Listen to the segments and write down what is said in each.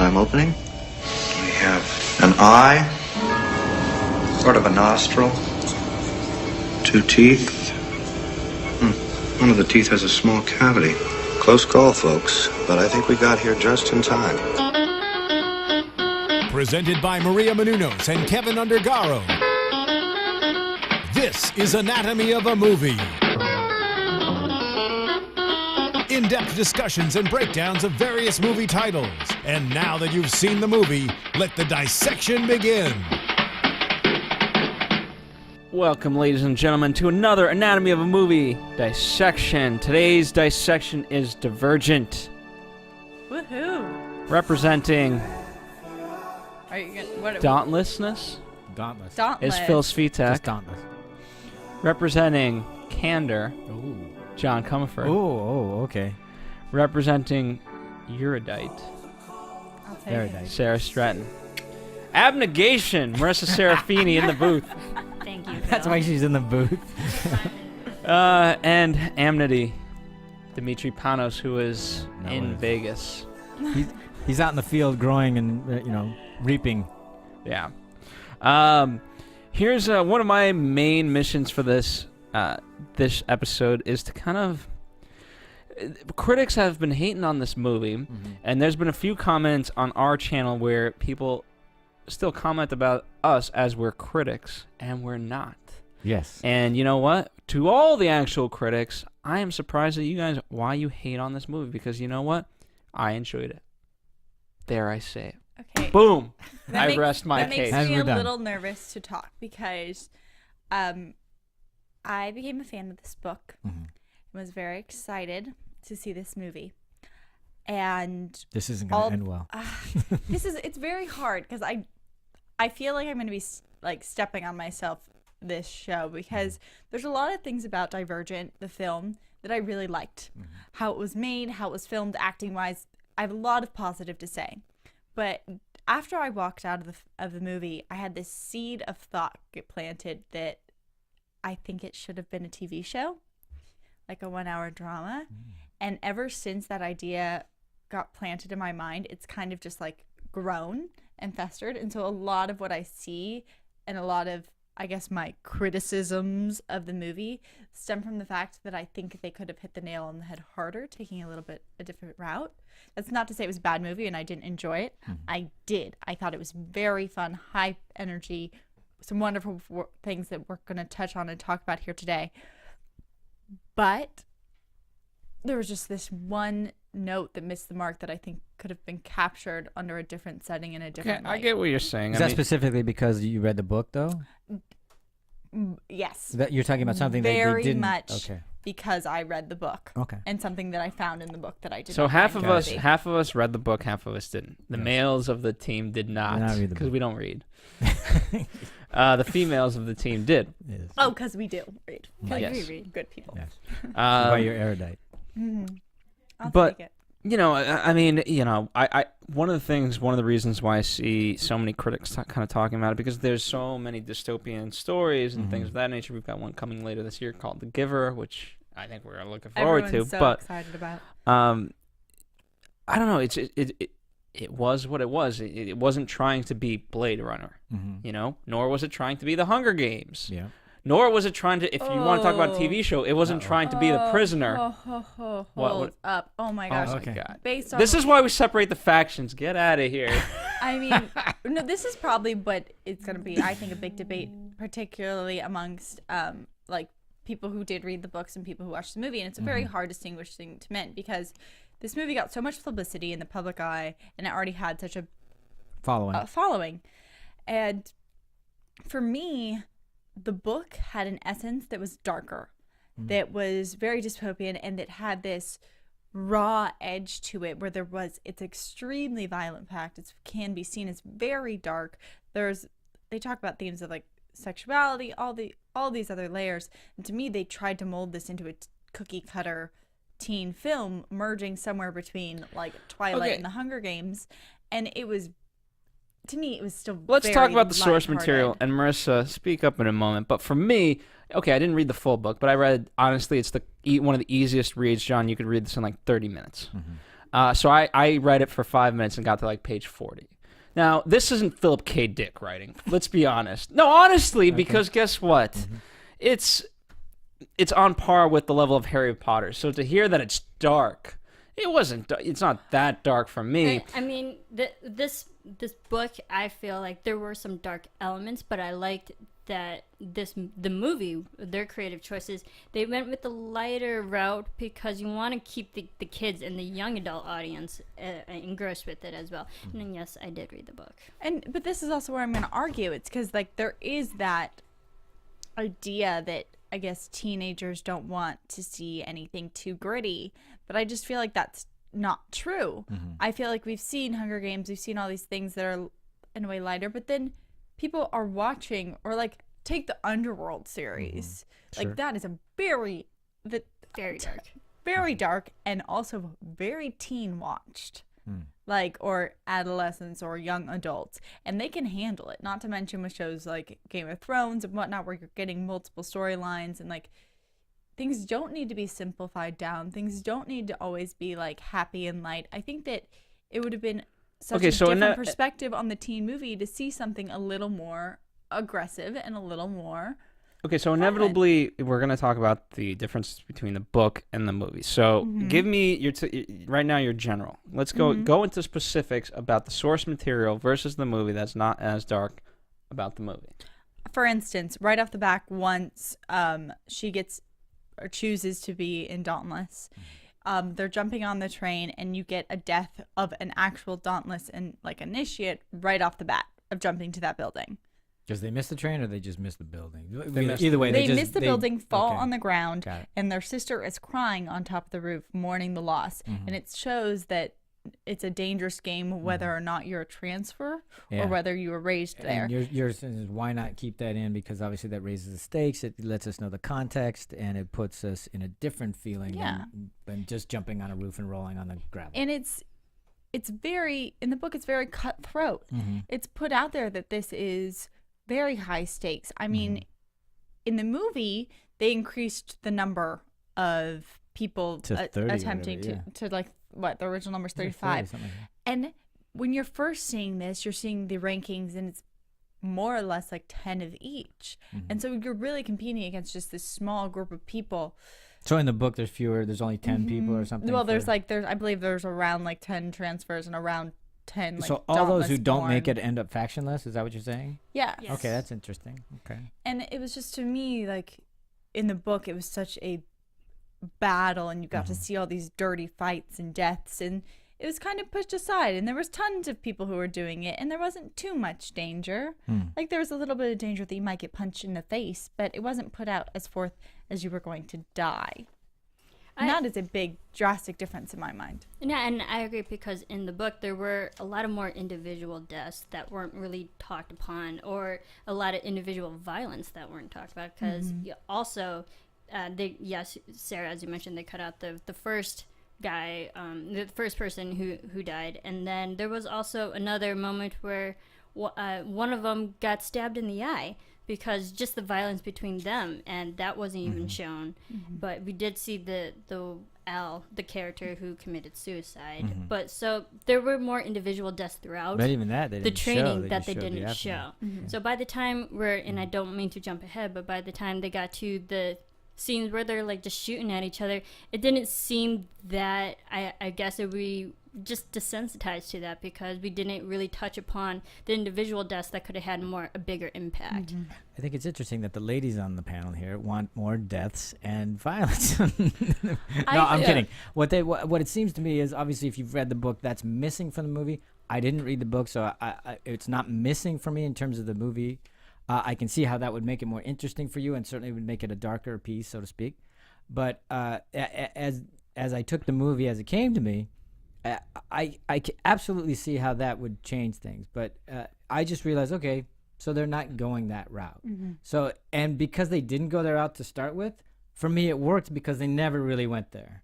I'm opening. We have an eye, sort of a nostril, 2 teeth. One of the teeth has a small cavity. Close call, folks, but I think we got here just in time. Presented by Maria Menounos and Kevin Undergaro. This is Anatomy of a Movie. In-depth discussions and breakdowns of various movie titles. And now that you've seen the movie, let the dissection begin. Welcome, ladies and gentlemen, to another Anatomy of a Movie dissection. Today's dissection is Divergent. Woohoo! Representing Are you gonna, what, dauntlessness Dauntless. Dauntless. is Phil Svitek. Just dauntless. Representing candor, Ooh. John Comerford. Oh, okay. Representing erudite, I'll take Very it. nice. Sarah Stretton. Abnegation, Marissa Serafini in the booth. Thank you, That's Phil. why she's in the booth. And Amnesty, Dimitri Panos, who is No in one is. Vegas. He's out in the field growing and, reaping. Yeah. Here's one of my main missions for this episode is to kind of... Critics have been hating on this movie, and there's been a few comments on our channel where people still comment about us as we're critics, and we're not. Yes. And you know what? To all the actual critics, I am surprised at you guys why you hate on this movie, because you know what? I enjoyed it. There I say it. Okay. Boom! That I makes- rest my that case. makes me And a we're done. little nervous to talk because I became a fan of this book. Mhm. Was very excited to see this movie. And This isn't going to end well. it's very hard because I feel like I'm going to be stepping on myself this show because there's a lot of things about Divergent, the film, that I really liked. How it was made, how it was filmed, acting wise. I have a lot of positive to say. But after I walked out of the movie, I had this seed of thought get planted that I think it should have been a TV show, like a 1-hour drama. And ever since that idea got planted in my mind, it's kind of just grown and festered. And so a lot of what I see and a lot of, I guess, my criticisms of the movie stem from the fact that I think they could have hit the nail on the head harder, taking a different route. That's not to say it was a bad movie and I didn't enjoy it. I did. I thought it was very fun, high energy, some wonderful things that we're going to touch on and talk about here today. But there was just this one note that missed the mark that I think could have been captured under a different setting in a different I light. get what you're saying. Is that specifically because you read the book, though? Yes. That you're talking about something that they Very didn't... much Okay. because I read the book. Okay. And something that I found in the book that I did So not half find of in us, the movie. half of us read the book, half of us didn't. The Yes. males of the team did not, not read the because book. we don't read. The females of the team did. Yes. Oh, because we do read. Like, Yes. we read. Good people. Yes. Why Um, you're erudite. I'll But- take it. You know, I mean, one of the reasons why I see so many critics kind of talking about it, because there's so many dystopian stories and things of that nature. We've got one coming later this year called The Giver, which I think we're looking forward Everyone's to. so But excited about. I don't know. It was what it was. It wasn't trying to be Blade Runner, nor was it trying to be The Hunger Games. Yeah. Nor was it trying to, if you want to talk about a TV show, it wasn't trying to be The Prisoner. Hold up. Oh my gosh. Oh okay. my God. Based on This is why we separate the factions. Get out of here. I mean, no, this is probably what it's going to be, I think, a big debate, particularly amongst people who did read the books and people who watched the movie. And it's a very hard distinguishing to men because this movie got so much publicity in the public eye and it already had such a following. And for me, the book had an essence that was darker, that was very dystopian, and that had this raw edge to it where it's extremely violent packed. It can be seen as very dark. They talk about themes of sexuality, all these other layers. And to me, they tried to mold this into a cookie cutter teen film, merging somewhere between Twilight and The Hunger Games. And it was, to me, it was still Let's very talk about the source lighthearted. material. And Marissa, speak up in a moment. But for me, okay, I didn't read the full book, but I read, honestly, it's one of the easiest reads, John. You could read this in 30 minutes. So I read it for 5 minutes and got to like page 40. Now, this isn't Philip K. Dick writing. Let's be honest. No, honestly, because guess what? It's on par with the level of Harry Potter. So to hear that it's dark, it's not that dark for me. I mean, this book, I feel like there were some dark elements, but I liked that the movie, their creative choices, they went with the lighter route because you want to keep the kids and the young adult audience engrossed with it as well. And then, yes, I did read the book. But this is also where I'm going to argue. It's because like there is that idea that I guess teenagers don't want to see anything too gritty, but I just feel like that's not true. I feel like we've seen Hunger Games, we've seen all these things that are in a way lighter, but then people are watching, or like take the Underworld series. Like that is a very dark. Very dark and also very teen watched. Like, or adolescents or young adults, and they can handle it. Not to mention with shows like Game of Thrones and whatnot, where you're getting multiple storylines, and like things don't need to be simplified down. Things don't need to always be like happy and light. I think that it would have been such a different perspective on the teen movie to see something a little more aggressive and a little more. Okay, so inevitably we're going to talk about the difference between the book and the movie. So give me right now your general. Let's go into specifics about the source material versus the movie that's not as dark about the movie. For instance, right off the back, once she gets or chooses to be in Dauntless, they're jumping on the train and you get a death of an actual Dauntless and like initiate right off the bat of jumping to that building. Because they missed the train, or they just missed the building? Either way, they missed the building, fall on the ground, and their sister is crying on top of the roof, mourning the loss. And it shows that it's a dangerous game, whether or not you're a transfer or whether you were raised there. And your sense is, why not keep that in? Because obviously that raises the stakes. It lets us know the context, and it puts us in a different feeling than just jumping on a roof and rolling on the gravel. And it's very, in the book, it's very cutthroat. It's put out there that this is very high stakes. I mean, in the movie, they increased the number of people to 30 attempting to like, what, the original number is 35. 30, and when you're first seeing this, you're seeing the rankings, and it's more or less like 10 of each. And so you're really competing against just this small group of people. So in the book, there's fewer. There's only 10 people or something. Well, I believe there's around like 10 transfers and around 10 like so all those who don't born. make it end up factionless. Is that what you're saying? Yeah. Yes. Okay, that's interesting. Okay. And it was just, to me, like in the book, it was such a battle, and you got to see all these dirty fights and deaths, and it was kind of pushed aside, and there was tons of people who were doing it, and there wasn't too much danger. Like there was a little bit of danger that you might get punched in the face, but it wasn't put out as forth as you were going to die. And that is a big, drastic difference in my mind. Yeah, and I agree, because in the book there were a lot of more individual deaths that weren't really talked upon, or a lot of individual violence that weren't talked about. Because also, Sarah, as you mentioned, they cut out the first guy, the first person who died, and then there was also another moment where one of them got stabbed in the eye, because just the violence between them, and that wasn't even shown. But we did see the Al, the character who committed suicide. But so there were more individual deaths throughout. But even that, the training that they didn't show. So by the time and I don't mean to jump ahead, but by the time they got to the scenes where they're like just shooting at each other, it didn't seem that, I guess it would be just desensitized to that, because we didn't really touch upon the individual deaths that could have had a bigger impact. I think it's interesting that the ladies on the panel here want more deaths and violence. I'm kidding. What it seems to me is, obviously, if you've read the book, that's missing from the movie. I didn't read the book, so it's not missing for me in terms of the movie. I can see how that would make it more interesting for you, and certainly would make it a darker piece, so to speak. But as I took the movie as it came to me, I can absolutely see how that would change things. But I just realized, okay, so they're not going that route. So, and because they didn't go that route to start with, for me it worked, because they never really went there.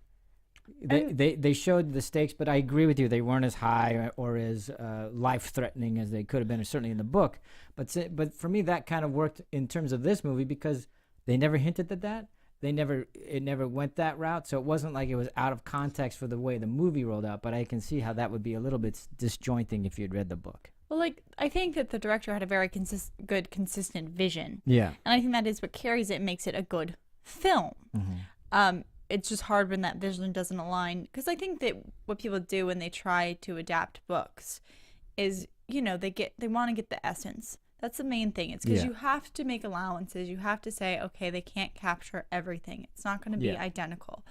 They showed the stakes, but I agree with you. They weren't as high or as life-threatening as they could have been, certainly in the book. But for me, that kind of worked in terms of this movie, because they never hinted at that. it never went that route. So it wasn't like it was out of context for the way the movie rolled out. But I can see how that would be a little bit disjointing if you'd read the book. Well, like, I think that the director had a very good, consistent vision. Yeah. And I think that is what carries it and makes it a good film. It's just hard when that vision doesn't align. Because I think that what people do when they try to adapt books is, they want to get the essence. That's the main thing. It's because you have to make allowances. You have to say, okay, they can't capture everything. It's not going to be identical.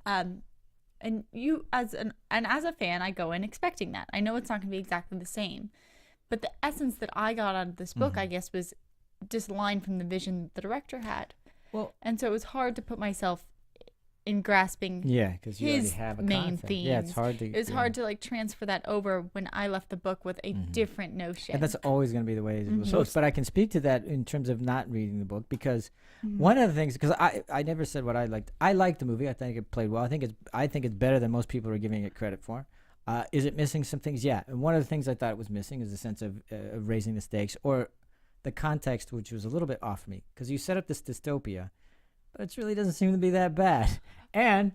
And you, as a fan, I go in expecting that. I know it's not going to be exactly the same. But the essence that I got out of this book, I guess, was disaligned from the vision the director had. Well, and so it was hard to put myself in grasping because you already his have a main concept. themes. Yeah, it's hard to. It was hard to like transfer that over when I left the book with a different notion. And that's always going to be the way it was supposed. But I can speak to that in terms of not reading the book because one of the things, because I never said what I liked. I liked the movie. I think it played well. I think it's better than most people are giving it credit for. Is it missing some things? Yeah. And one of the things I thought it was missing is the sense of raising the stakes or the context, which was a little bit off me because you set up this dystopia, but it really doesn't seem to be that bad. And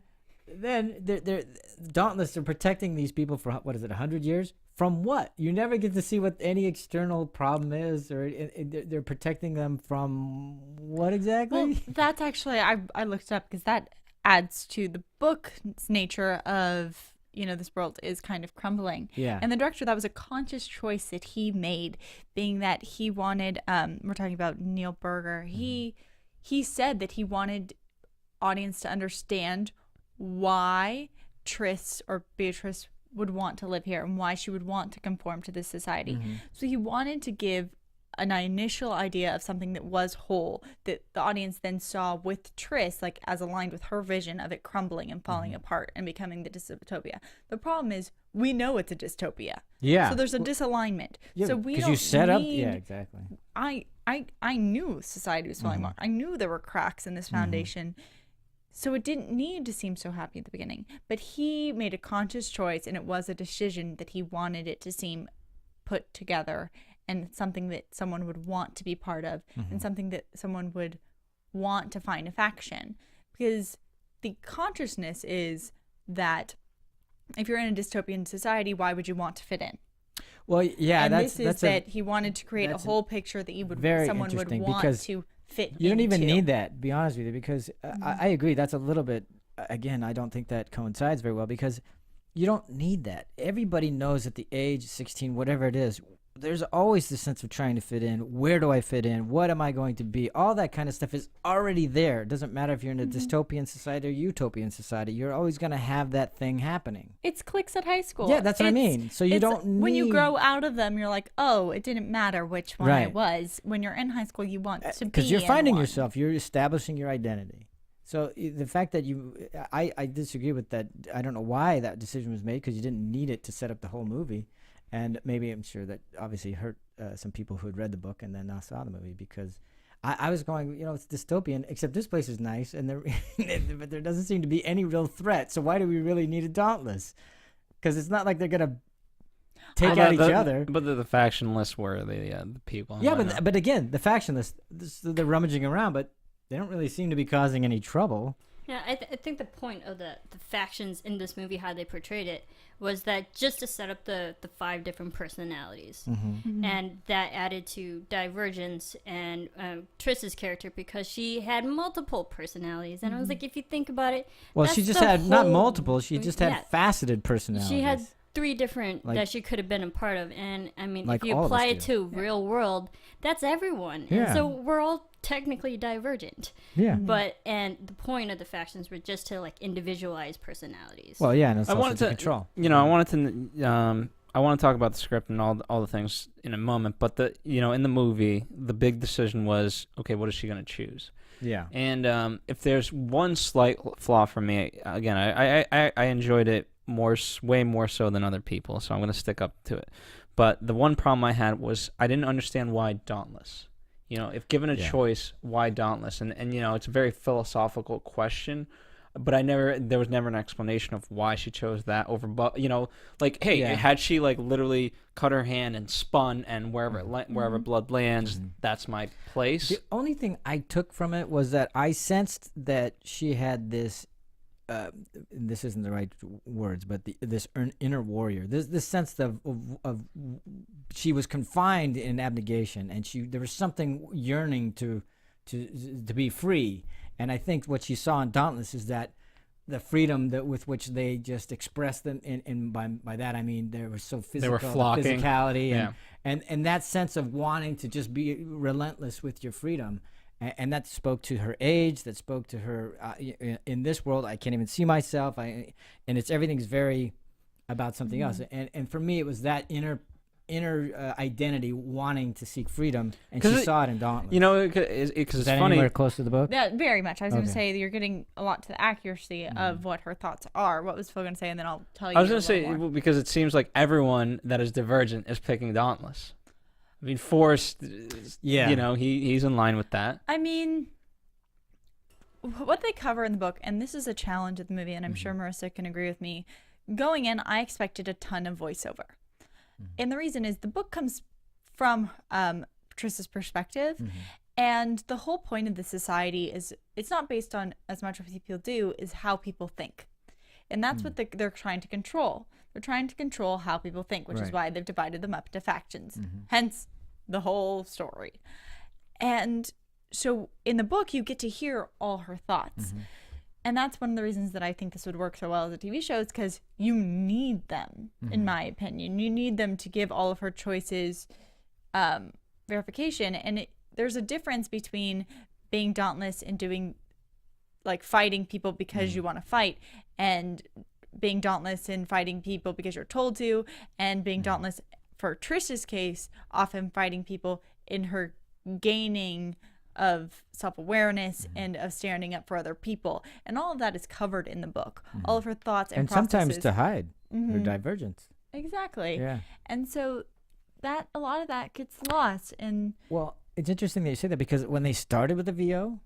then they're Dauntless are protecting these people for, 100 years? From what? You never get to see what any external problem is, or they're protecting them from what exactly? Well, that's actually, I looked it up because that adds to the book's nature of, this world is kind of crumbling. Yeah. And the director, that was a conscious choice that he made, being that he wanted, we're talking about Neil Berger, he said that he wanted audience to understand why Tris or Beatrice would want to live here and why she would want to conform to this society. So he wanted to give an initial idea of something that was whole that the audience then saw with Tris, like as aligned with her vision of it crumbling and falling apart and becoming the dystopia. The problem is we know it's a dystopia. Yeah. So there's a disalignment. Yeah, so we don't you set up. need, Yeah, exactly. I knew society was falling apart. I knew there were cracks in this foundation. So it didn't need to seem so happy at the beginning. But he made a conscious choice, and it was a decision that he wanted it to seem put together and something that someone would want to be part of and something that someone would want to find affection. Because the consciousness is that if you're in a dystopian society, why would you want to fit in? Well, yeah, and that's that he wanted to create a whole picture that someone would want to fit You don't even into. need that, to be honest with you, because I agree. That's a little bit, again, I don't think that coincides very well because you don't need that. Everybody knows at the age 16, whatever it is, there's always this sense of trying to fit in. Where do I fit in? What am I going to be? All that kind of stuff is already there. It doesn't matter if you're in a dystopian society or utopian society. You're always going to have that thing happening. It's cliques at high school. Yeah, that's what I mean. So you don't need... When you grow out of them, you're like, oh, it didn't matter which one I was. When you're in high school, you want to be because you're finding one. yourself. You're establishing your identity. So the fact that I disagree with that. I don't know why that decision was made because you didn't need it to set up the whole movie. And maybe I'm sure that obviously hurt some people who had read the book and then saw the movie because I was going, it's dystopian, except this place is nice, and but there doesn't seem to be any real threat. So why do we really need a Dauntless? Because it's not like they're gonna take out each other. But the factionless were the people. Yeah, but again, the factionless, they're rummaging around, but they don't really seem to be causing any trouble. Yeah, I think the point of the factions in this movie, how they portrayed it, was that just to set up the 5 different personalities. And that added to Divergence and Triss's character because she had multiple personalities. And I was like, if you think about it... Well, she just had not multiple, she just had faceted personalities. She had 3 different that she could have been a part of. And I mean, like if you apply it to real world, that's everyone. Yeah. And so we're all technically divergent. Yeah. And the point of the factions were just to like individualize personalities. Well, yeah, and it's I also wanted to control. I want to talk about the script and all the things in a moment, but in the movie, the big decision was, okay, what is she going to choose? Yeah. And if there's one slight flaw for me, again, I enjoyed it way more so than other people, so I'm going to stick up to it. But the one problem I had was I didn't understand why Dauntless. If given a choice, why Dauntless? And it's a very philosophical question but there was never an explanation of why she chose that over, like, hey, had she like literally cut her hand and spun, and wherever blood lands, that's my place. The only thing I took from it was that I sensed that she had this. This isn't the right words, but this inner warrior. This sense of she was confined in abnegation, and there was something yearning to be free. And I think what she saw in Dauntless is that the freedom with which they just expressed them, and by that I mean they were so physical, they were flocking. Physicality, and that sense of wanting to just be relentless with your freedom, and that spoke to her age. That spoke to her in this world. I can't even see myself. And everything's very about something else. And for me, it was that inner identity wanting to seek freedom, and she saw it in Dauntless. Because it's funny. Anywhere close to the book? Yeah, very much. I was going to say that you're getting a lot to the accuracy of what her thoughts are. What was Phil going to say, and then I'll tell you. I was going to say more. Because it seems like everyone that is Divergent is picking Dauntless. I mean, Forrest. He's in line with that. I mean, what they cover in the book, and this is a challenge of the movie, and I'm sure Marissa can agree with me. Going in, I expected a ton of voiceover. And the reason is the book comes from Patricia's perspective, and the whole point of the society is it's not based on as much what people do, is how people think. And that's what they're trying to control. They're trying to control how people think, which is why they've divided them up into factions. Hence the whole story. And so in the book, you get to hear all her thoughts. And that's one of the reasons that I think this would work so well as a TV show, is because you need them, in my opinion. You need them to give all of her choices verification. And there's a difference between being dauntless and doing, like, fighting people because you want to fight, and being dauntless and fighting people because you're told to, and being dauntless, for Trish's case, often fighting people in her gaining of self-awareness and of standing up for other people. And all of that is covered in the book. All of her thoughts and processes. Sometimes to hide her divergence. Exactly. Yeah. And so that a lot of that gets lost. And well, it's interesting that you say that, because when they started with the VO,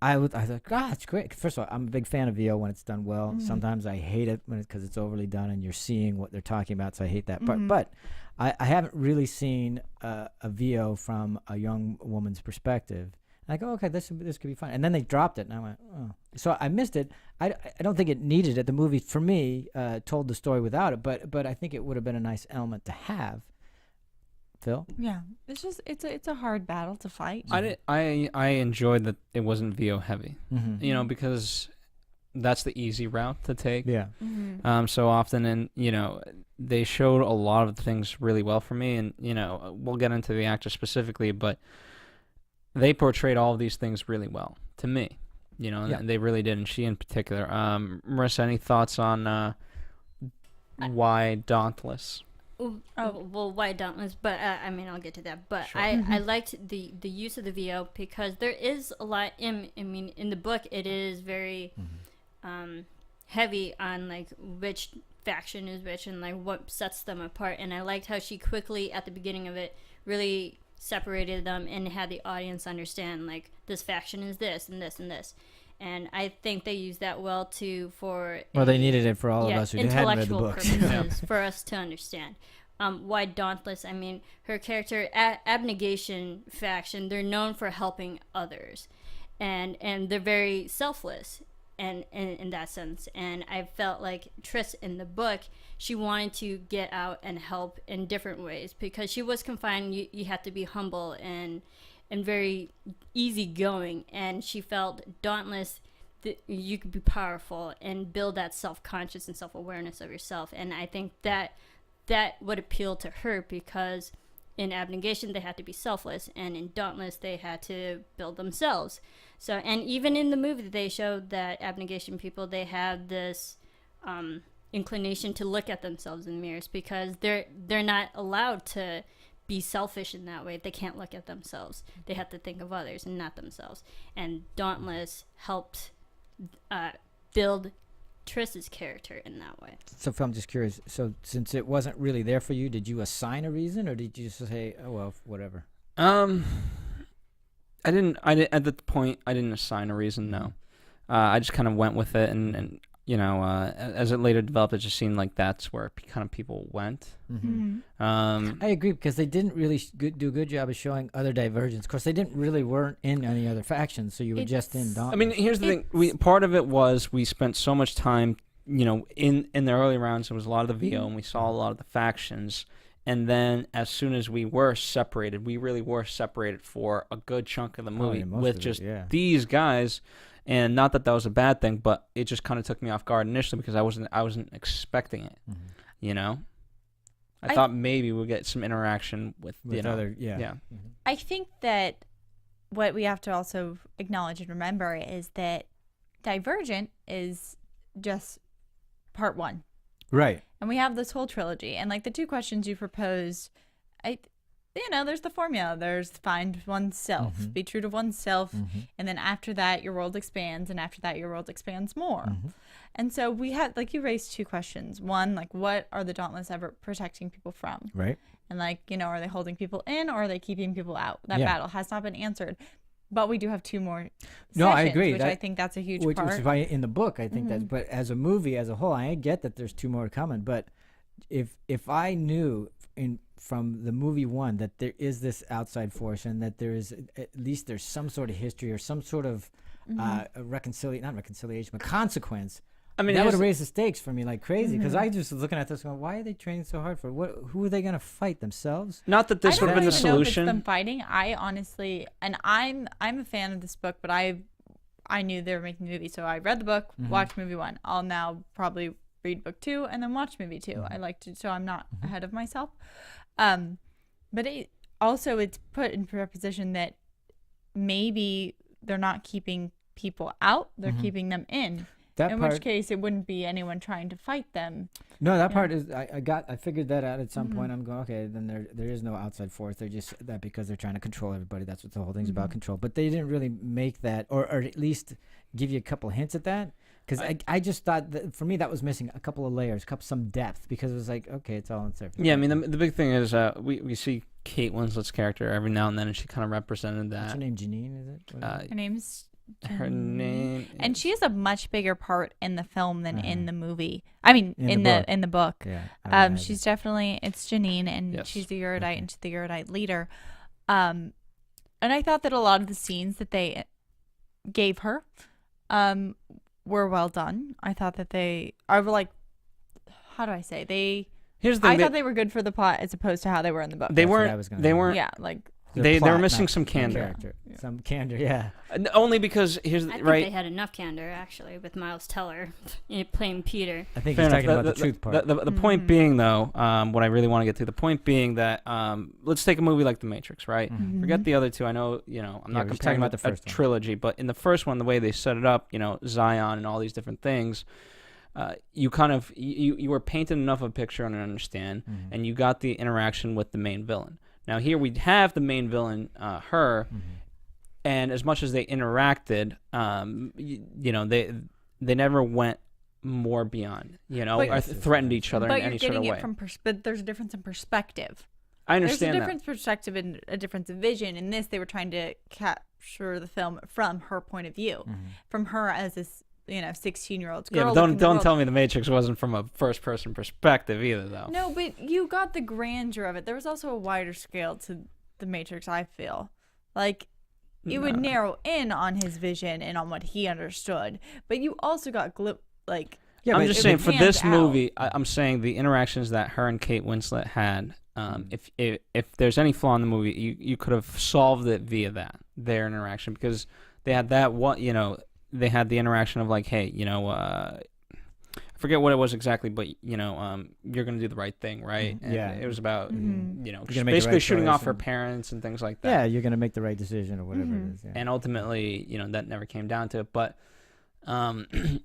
I thought, God, it's great. First of all, I'm a big fan of VO when it's done well. Sometimes I hate it because it's overly done and you're seeing what they're talking about, so I hate that part. But I haven't really seen a VO from a young woman's perspective. And I go, okay, this could be fun. And then they dropped it, and I went, oh. So I missed it. I don't think it needed it. The movie, for me, told the story without it, but I think it would have been a nice element to have. Phil? yeah, it's just it's a hard battle to fight. I enjoyed that it wasn't VO heavy, because that's the easy route to take. Yeah. So often, and they showed a lot of things really well for me, and we'll get into the actor specifically, but they portrayed all of these things really well to me. And they really did, and she in particular. Marissa, any thoughts on why Dauntless? Well, why Dauntless? But I'll get to that. But sure. I liked the use of the VO, because there is a lot in the book. It is very heavy on like which faction is which and like what sets them apart. And I liked how she quickly at the beginning of it really separated them and had the audience understand like this faction is this and this and this. And I think they used that well too they needed it for all of us who hadn't read the books. Purposes for us to understand. Why Dauntless? Her character, Abnegation faction, they're known for helping others, and they're very selfless, and in that sense. And I felt like Triss in the book, she wanted to get out and help in different ways, because she was confined. You had to be humble and very easygoing, and she felt Dauntless that you could be powerful and build that self-conscious and self-awareness of yourself. And I think that would appeal to her, because in Abnegation they had to be selfless, and in Dauntless they had to build themselves. So, and even in the movie they showed that Abnegation people, they have this inclination to look at themselves in mirrors, because they're not allowed to be selfish in that way. They can't look at themselves. They have to think of others and not themselves. And Dauntless helped build Triss's character in that way. So I'm just curious. So since it wasn't really there for you, did you assign a reason, or did you just say, "Oh well, whatever"? I didn't at the point. I didn't assign a reason. No. I just kind of went with it, and you know, as it later developed, it just seemed like that's where kind of people went. I agree, because they didn't really do a good job of showing other divergents. Of course, they weren't in any other factions, so you were just in Dauntless. I mean, here's the thing. Part of it was we spent so much time, you know, in the early rounds, there was a lot of the VO, and we saw a lot of the factions. And then as soon as we were separated, we really were separated for a good chunk of the movie with just these guys. And not that was a bad thing, but it just kind of took me off guard initially because I wasn't expecting it. You know, I thought maybe we'll get some interaction with you know, other I think that what we have to also acknowledge and remember is that Divergent is just part 1. Right. And we have this whole trilogy. And like the 2 questions you proposed, you know, there's the formula. There's find oneself, be true to oneself. And then after that, your world expands. And after that, your world expands more. And so we had, like, you raised 2 questions. One, like, what are the Dauntless ever protecting people from? Right. And like, you know, are they holding people in or are they keeping people out? That battle has not been answered. But we do have 2 more sessions, no, I agree. Which I think that's a huge part. Which is why in the book, I think that, but as a movie as a whole, I get that there's 2 more coming. But if I knew from the movie 1 that there is this outside force and that there is at least there's some sort of history or some sort of not reconciliation, but consequence, I mean, that would have raised the stakes for me like crazy, because I just was looking at this going, why are they training so hard for? Who are they going to fight, themselves? Not that this would have been the solution. Them fighting. I honestly, and I'm a fan of this book, but I knew they were making the movie, so I read the book, watched movie 1. I'll now probably read book 2 and then watch movie 2. I like to, so I'm not ahead of myself. But it's put in position that maybe they're not keeping people out, they're keeping them in. Which case it wouldn't be anyone trying to fight them. No, that part is I figured that out at some point. I'm going, okay, then there is no outside force. They're just that because they're trying to control everybody. That's what the whole thing's about, control. But they didn't really make that, or at least give you a couple hints at that. Because I just thought that for me that was missing a couple of layers, some depth, because it was like, okay, it's all on surface. Yeah, I mean the big thing is we see Kate Winslet's character every now and then, and she kind of represented that. What's her name? Janine, is it? Her name's her name, and she has a much bigger part in the film than in the movie. I mean, in the book. Yeah. She's definitely, it's Janine, and she's the Erudite, and she's the Erudite leader. And I thought that a lot of the scenes that they gave her, were well done. I thought that they are like, how do I say, they. Here's the thing, I thought they were good for the plot as opposed to how they were in the book. They weren't. Yeah, like. They were missing some candor. Some candor, yeah. Only because I think they had enough candor actually with Miles Teller playing Peter. I think he's talking about the truth part. The point being, though, what I really want to get to, the point being that let's take a movie like The Matrix, right? Forget the other 2. I know, I'm not comparing about the first trilogy, but in the first one, the way they set it up, Zion and all these different things. You kind of you were painted enough of a picture and understand, and you got the interaction with the main villain. Now here we have the main villain, her, and as much as they interacted, they never went more beyond, or threatened each other in any sort of way. But there's a difference in perspective. I understand There's a different perspective and a difference of vision. In this, they were trying to capture the film from her point of view, from her as this 16-year-old girl. Yeah, but don't tell me The Matrix wasn't from a first-person perspective either, though. No, but you got the grandeur of it. There was also a wider scale to The Matrix, I feel. Like, it would narrow in on his vision and on what he understood. But you also got Yeah, I'm just saying, for this movie, I'm saying the interactions that her and Kate Winslet had, if there's any flaw in the movie, you could have solved it via their interaction, because they had that one, they had the interaction of like, hey, I forget what it was exactly, but you're gonna do the right thing, right? And it was about basically shooting off her parents and things like that. Yeah, you're gonna make the right decision or whatever it is. Yeah. And ultimately, that never came down to it. But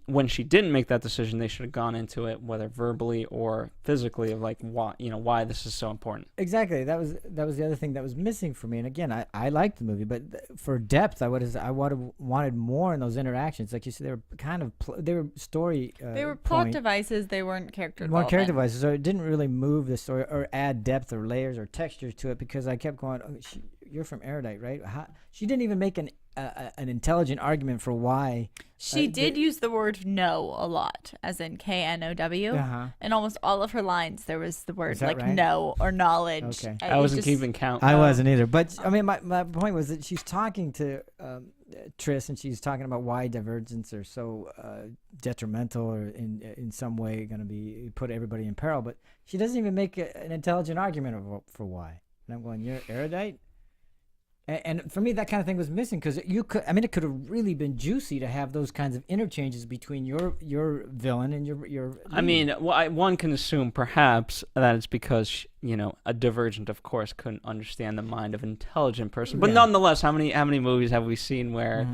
when she didn't make that decision, they should have gone into it, whether verbally or physically, of like why this is so important. Exactly. That was the other thing that was missing for me. And again, I liked the movie, but for depth, I would have wanted more in those interactions. Like you said, they were kind of they were story. They were plot devices. They weren't character development. More character devices, so it didn't really move the story or add depth or layers or textures to it, because I kept going, you're from Erudite, right? She didn't even make an intelligent argument for why. She did use the word "know" a lot, as in KNOW. In almost all of her lines, there was the word like right? "know" or "knowledge." Okay. I wasn't keeping count. I wasn't either. But I mean, my point was that she's talking to Tris, and she's talking about why divergents are so detrimental or in some way going to be put everybody in peril. But she doesn't even make an intelligent argument for why. And I'm going, you're Erudite? And for me, that kind of thing was missing because it could have really been juicy to have those kinds of interchanges between your villain and your lead. I mean, one can assume perhaps that it's because a divergent, of course, couldn't understand the mind of an intelligent person. But nonetheless, how many movies have we seen where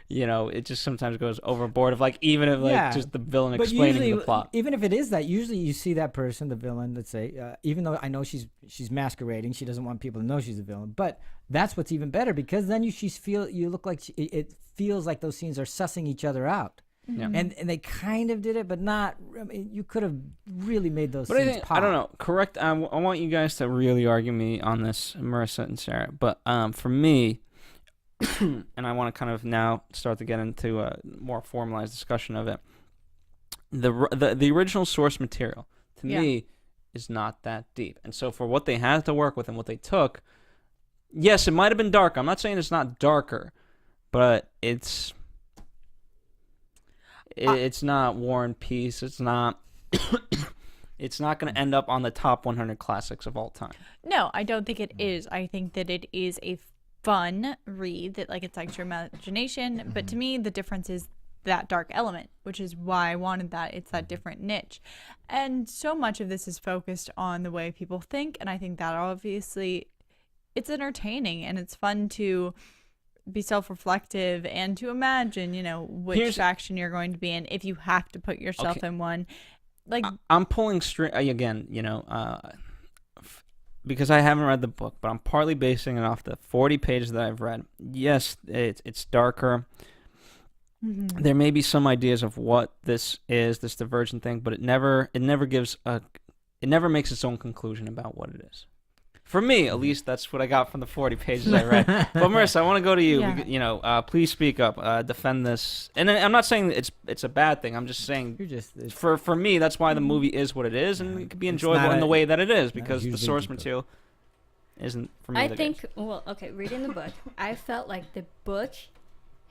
it just sometimes goes overboard of even if just the villain explaining the plot. Even if it is that, usually you see that person, the villain, let's say, even though I know she's masquerading, she doesn't want people to know she's a villain. But that's what's even better because then you look like it feels like those scenes are sussing each other out. Yeah. And they kind of did it, but not. I mean, you could have really made those scenes pop. I don't know. Correct. I want you guys to really argue me on this, Marissa and Sarah. But for me. And I want to kind of now start to get into a more formalized discussion of it. The original source material, to me, is not that deep. And so for what they had to work with and what they took, yes, it might have been dark. I'm not saying it's not darker, but it's not War and Peace. It's not it's not going to end up on the top 100 classics of all time. No, I don't think it is. I think that it is a fun read that it excites your imagination, but to me the difference is that dark element, which is why I wanted that. It's that different niche, and so much of this is focused on the way people think, and I think that obviously it's entertaining and it's fun to be self-reflective and to imagine which faction you're going to be in if you have to put yourself in one. I'm pulling string again, because I haven't read the book, but I'm partly basing it off the 40 pages that I've read. Yes, it's darker. Mm-hmm. There may be some ideas of what this is, this divergent thing, but it never makes its own conclusion about what it is. For me, at least, that's what I got from the 40 pages I read. But Marissa, I want to go to you. Yeah. Please speak up. Defend this. And I'm not saying it's a bad thing. I'm just saying for me, that's why the movie is what it is, and it can be enjoyable in the way that it is because the source material isn't for me. I think. Well, okay. Reading the book, I felt like the book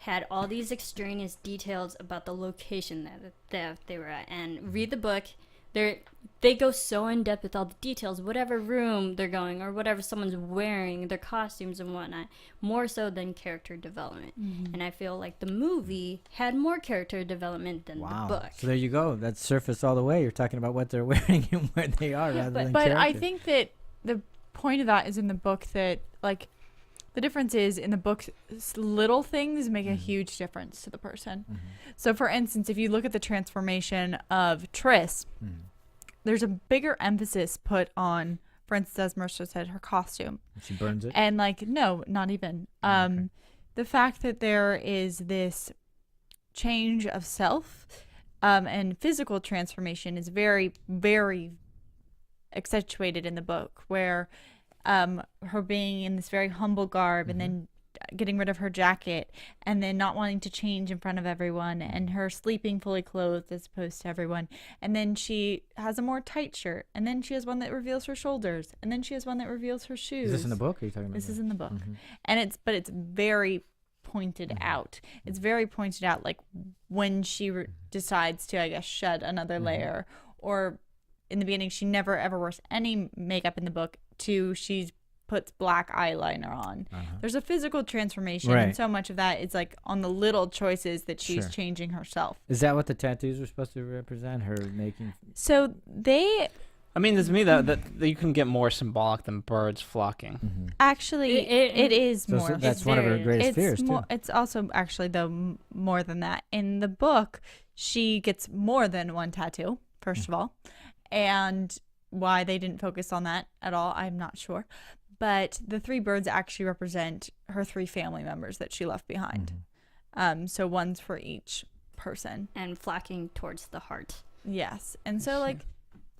had all these extraneous details about the location that they were at, and read the book. They go so in depth with all the details, whatever room they're going or whatever someone's wearing, their costumes and whatnot, more so than character development. Mm-hmm. And I feel like the movie had more character development than the book. So there you go. That's surface all the way. You're talking about what they're wearing and where they are rather than But character. I think that the point of that is in the book that, the difference is in the book, little things make a huge difference to the person. Mm-hmm. So, for instance, if you look at the transformation of Tris, there's a bigger emphasis put on, for instance, as Marissa said, her costume. She burns it? And, no, not even. Okay. The fact that there is this change of self and physical transformation is very, very accentuated in the book, where her being in this very humble garb and then getting rid of her jacket and then not wanting to change in front of everyone and her sleeping fully clothed as opposed to everyone, and then she has a more tight shirt, and then she has one that reveals her shoulders, and then she has one that reveals her shoes. Is this in the book? Or are you talking about this is in the book? And it's very pointed out. It's very pointed out, when she decides to, I guess, shed another layer, or in the beginning she never ever wears any makeup in the book, she puts black eyeliner on. There's a physical transformation, and so much of that is on the little choices that she's changing herself. Is that what the tattoos were supposed to represent? Her making? So they. I mean, to me that you can get more symbolic than birds flocking. Actually, it is more. So that's one of her greatest fears too. It's also actually though more than that. In the book, she gets more than one tattoo. First of all, and why they didn't focus on that at all, I'm not sure. But the 3 birds actually represent her 3 family members that she left behind. So one's for each person. And flocking towards the heart. Yes. And so,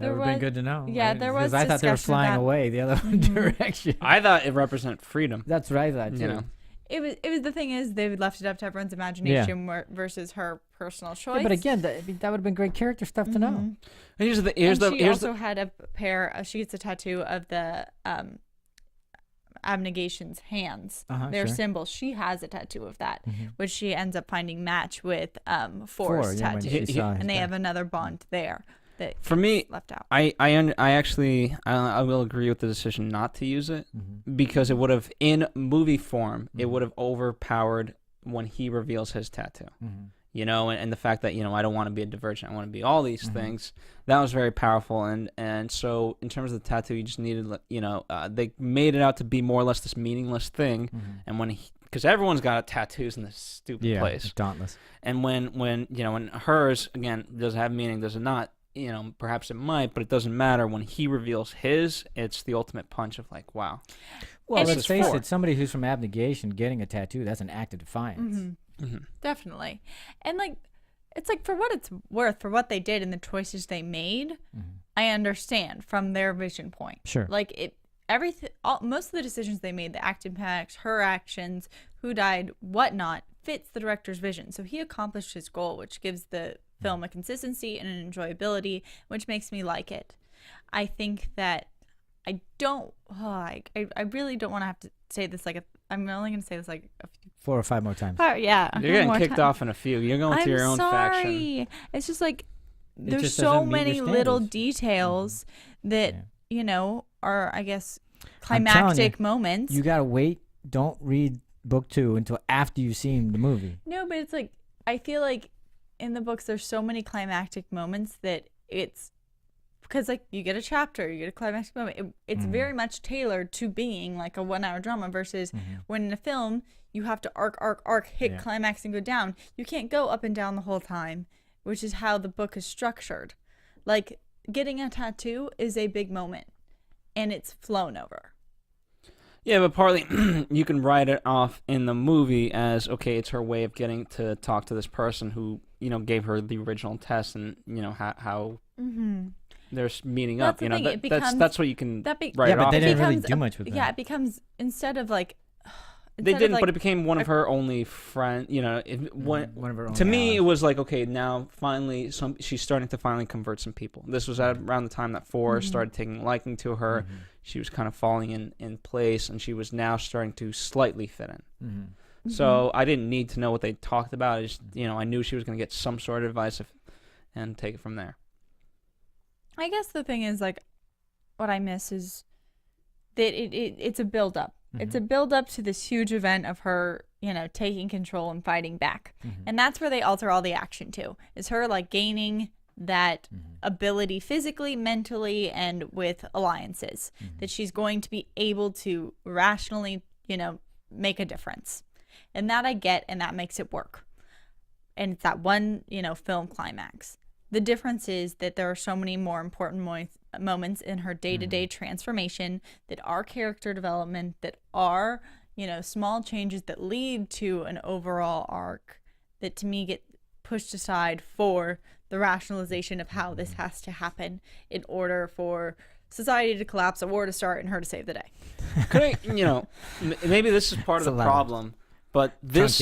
That would have been good to know. Yeah, there was. Because I thought they were flying away the other direction. I thought it represented freedom. That's what I thought too. You know. It was the thing is they left it up to everyone's imagination versus her personal choice. Yeah, but again, that would have been great character stuff to know. And she also had she gets a tattoo of the abnegation's hands, their symbols. She has a tattoo of that, which she ends up finding match with Forrest's tattoo, and they have another bond there. That for me, left out. I will agree with the decision not to use it because it would have, in movie form, it would have overpowered when he reveals his tattoo. You know, and the fact that, you know, I don't want to be a Divergent, I want to be all these things. That was very powerful, and so in terms of the tattoo, you just needed, you know, they made it out to be more or less this meaningless thing, and when because everyone's got tattoos in this stupid place, dauntless, and when you know, when hers again does it have meaning, does it not? You know, perhaps it might, but it doesn't matter. When he reveals his, it's the ultimate punch of like, wow. Well, let's face it, somebody who's from abnegation getting a tattoo, that's an act of defiance. Definitely. And like, it's like, for what it's worth, for what they did and the choices they made, I understand from their vision point. Sure. Like, most of the decisions they made, the act impacts, her actions, who died, whatnot, fits the director's vision. So he accomplished his goal, which gives the film a consistency and an enjoyability, which makes me like it. I think that I really don't want to have to say this I'm only going to say this like 4 or 5 more times. Yeah. You're getting kicked off in a few. You're going to your own faction. It's just like there's so many little details that, you know, are, I guess, climactic moments. You got to wait. Don't read book 2 until after you've seen the movie. No, but it's like, I feel like in the books there's so many climactic moments that it's because like you get a chapter, you get a climactic moment. It's very much tailored to being like a 1-hour drama versus when in a film you have to arc, hit climax and go down. You can't go up and down the whole time, which is how the book is structured. Like getting a tattoo is a big moment and it's flown over. Yeah, but partly you can write it off in the movie as, okay, it's her way of getting to talk to this person who, you know, gave her the original test and, you know, how there's meeting up. You know, that's what you can write it off. Yeah, but they didn't really do much with that. Yeah, it becomes, instead of like... They didn't, but it became one of her only friends. You know, one of her. To me, it was like, okay, now finally, she's starting to finally convert some people. This was around the time that Forrest started taking a liking to her. She was kind of falling in place, and she was now starting to slightly fit in. So I didn't need to know what they talked about. I just, you know, I knew she was going to get some sort of advice and take it from there. I guess the thing is, like, what I miss is that it's a build-up. It's a build-up to this huge event of her, you know, taking control and fighting back. And that's where they alter all the action to, is her, like, gaining that ability physically, mentally, and with alliances. That she's going to be able to rationally, you know, make a difference. And that I get, and that makes it work. And it's that one, you know, film climax. The difference is that there are so many more important moments in her day-to-day transformation that are character development, that are, you know, small changes that lead to an overall arc that to me get pushed aside for the rationalization of how this has to happen in order for society to collapse, a war to start, and her to save the day. Could I, you know, maybe this is part of the problem, but this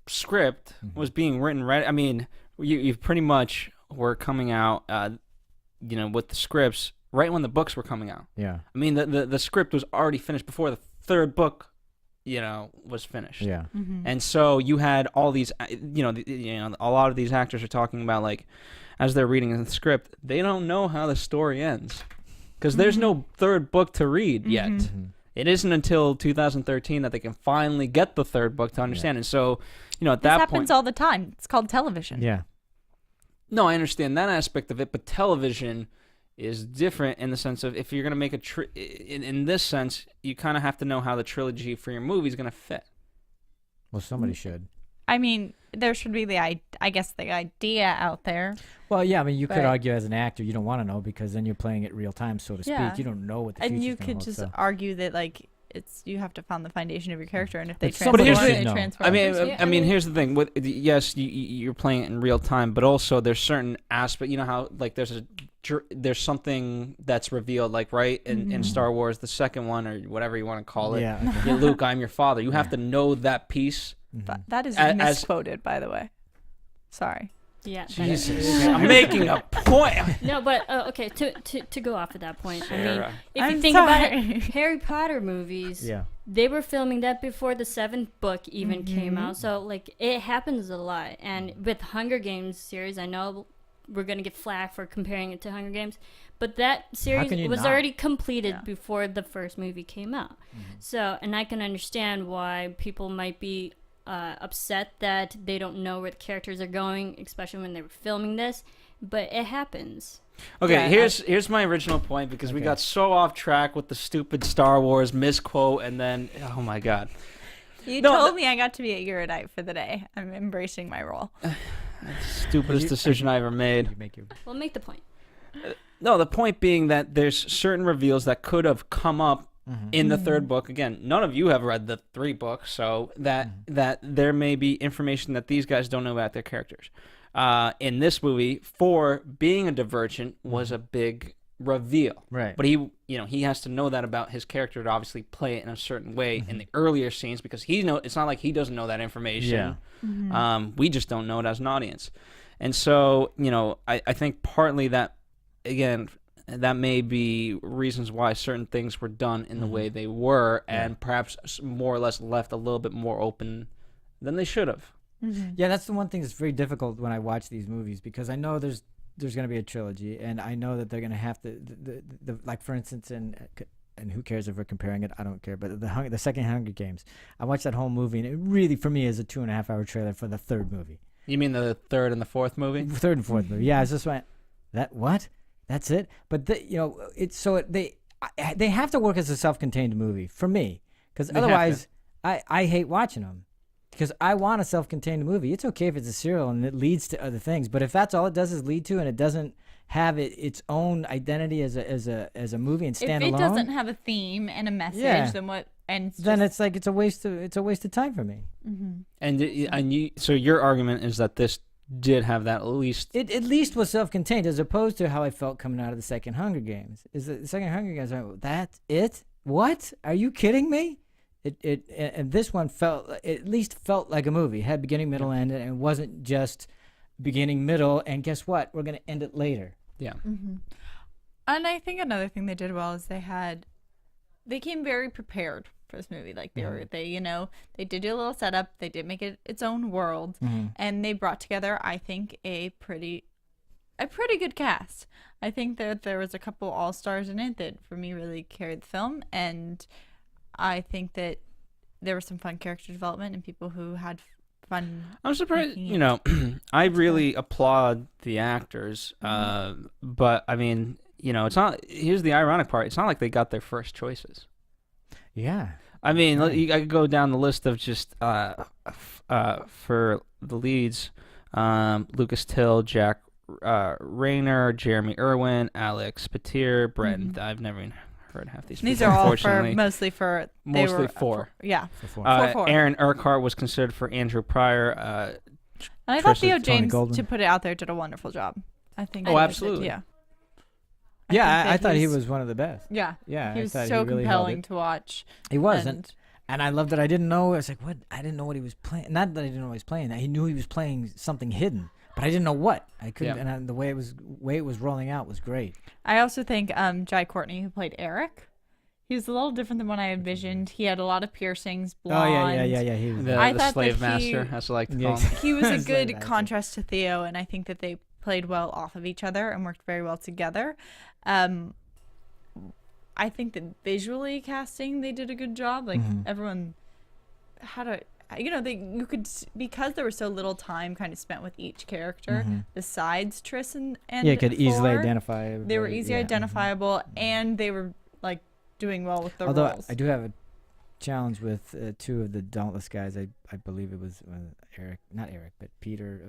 script was being written right. I mean, you pretty much were coming out, you know, with the scripts right when the books were coming out. Yeah. I mean, the script was already finished before the third book, you know, was finished. Yeah. And so you had all these, you know, a lot of these actors are talking about, like, as they're reading the script, they don't know how the story ends because there's no third book to read yet. It isn't until 2013 that they can finally get the third book to understand. And so, you know, at that point... This happens all the time. It's called television. Yeah. No, I understand that aspect of it, but television is different in the sense of if you're going to make in this sense, you kind of have to know how the trilogy for your movie is going to fit. Well, somebody should. I mean, there should be the idea out there. Well, yeah, I mean, you could argue as an actor you don't want to know because then you're playing it real time, so to speak. You don't know what the future's going to hold. And you could just argue that, like, you have to find the foundation of your character, and if they transform, I mean, here's the thing. Yes, you're playing it in real time, but also there's certain aspects. You know how, like, there's a there's something that's revealed, like in Star Wars, the second one or whatever you want to call it. Yeah. Luke, I'm your father. You have to know that piece. That is misquoted, by the way. Sorry. Yeah. Jesus, I'm making a point. No, but okay. To go off of that point, Sarah. I mean, if you think about it, Harry Potter movies, they were filming that before the 7th book even came out. So like, it happens a lot. And with Hunger Games series, I know we're gonna get flack for comparing it to Hunger Games, but that series was already completed before the first movie came out. So, and I can understand why people might be upset that they don't know where the characters are going, especially when they were filming this, but it happens. Okay, here's my original point, because we got so off track with the stupid Star Wars misquote, and then oh my god, you told me I got to be a erudite for the day. I'm embracing my role. Stupidest decision I ever made. Well, make the point. No, the point being that there's certain reveals that could have come up in the third book. Again, none of you have read the 3 books, so that there may be information that these guys don't know about their characters. In this movie, 4 being a Divergent was a big reveal, right? But he has to know that about his character to obviously play it in a certain way in the earlier scenes, because it's not like he doesn't know that information. We just don't know it as an audience. And so I think partly that, again, that may be reasons why certain things were done in the way they were, and perhaps more or less left a little bit more open than they should have. Yeah, that's the one thing that's very difficult when I watch these movies, because I know there's going to be a trilogy, and I know that they're going to have to, like for instance, and who cares if we're comparing it? I don't care. But the second Hunger Games, I watched that whole movie, and it really, for me, is a 2.5-hour trailer for the third movie. You mean the third and the fourth movie? Third and fourth movie. Yeah, I just went, what? That's it? But they have to work as a self-contained movie for me, because otherwise I hate watching them, because I want a self-contained movie. It's okay if it's a serial and it leads to other things, but if that's all it does is lead to, and it doesn't have its own identity as a movie and stand alone. If it doesn't have a theme and a message, then what? And it's like it's a waste of time for me. And so your argument is that this did have that at least. It at least was self-contained, as opposed to how I felt coming out of the second Hunger Games. Is that the second Hunger Games? That's it? What? Are you kidding me? And this one at least felt like a movie. It had beginning, middle, end, and it wasn't just beginning, middle, and guess what? We're going to end it later. Yeah. And I think another thing they did well is they came very prepared for this movie. Like they did do a little setup. They did make it its own world, and they brought together, I think, a pretty good cast. I think that there was a couple all-stars in it that for me really carried the film, and I think that there was some fun character development and people who had fun. I'm surprised, I really applaud the actors, but I mean, it's not. Here's the ironic part: it's not like they got their first choices. Yeah. I mean, I could go down the list of just for the leads: Lucas Till, Jack Rayner, Jeremy Irwin, Alex Petir, Brent. I've never even heard half these. These people, are all mostly for 4. Yeah. For Aaron Urquhart was considered for Andrew Pryor. And I thought Theo James, to put it out there, did a wonderful job. I think. Oh, absolutely. Yeah. I thought he was one of the best. Yeah. Yeah. He was so really compelling to watch. He was, and I loved that I didn't know. I was like, what? I didn't know what he was playing. Not that I didn't know what he was playing. I knew he was playing something hidden, but I didn't know what. I couldn't. Yeah. And the way it was rolling out was great. I also think Courtney, who played Eric, he was a little different than what I envisioned. He had a lot of piercings, blonde. Oh yeah. He was the slave master, as I like to call him. He was a good contrast to Theo, and I think that they played well off of each other and worked very well together. I think that visually casting, they did a good job. Like everyone had you could, because there was so little time kind of spent with each character besides Triss and you could easily identify. They were easily identifiable, and they were like doing well with the roles. Although I do have a challenge with 2 of the Dauntless guys. I believe it was Eric, not Eric, but Peter.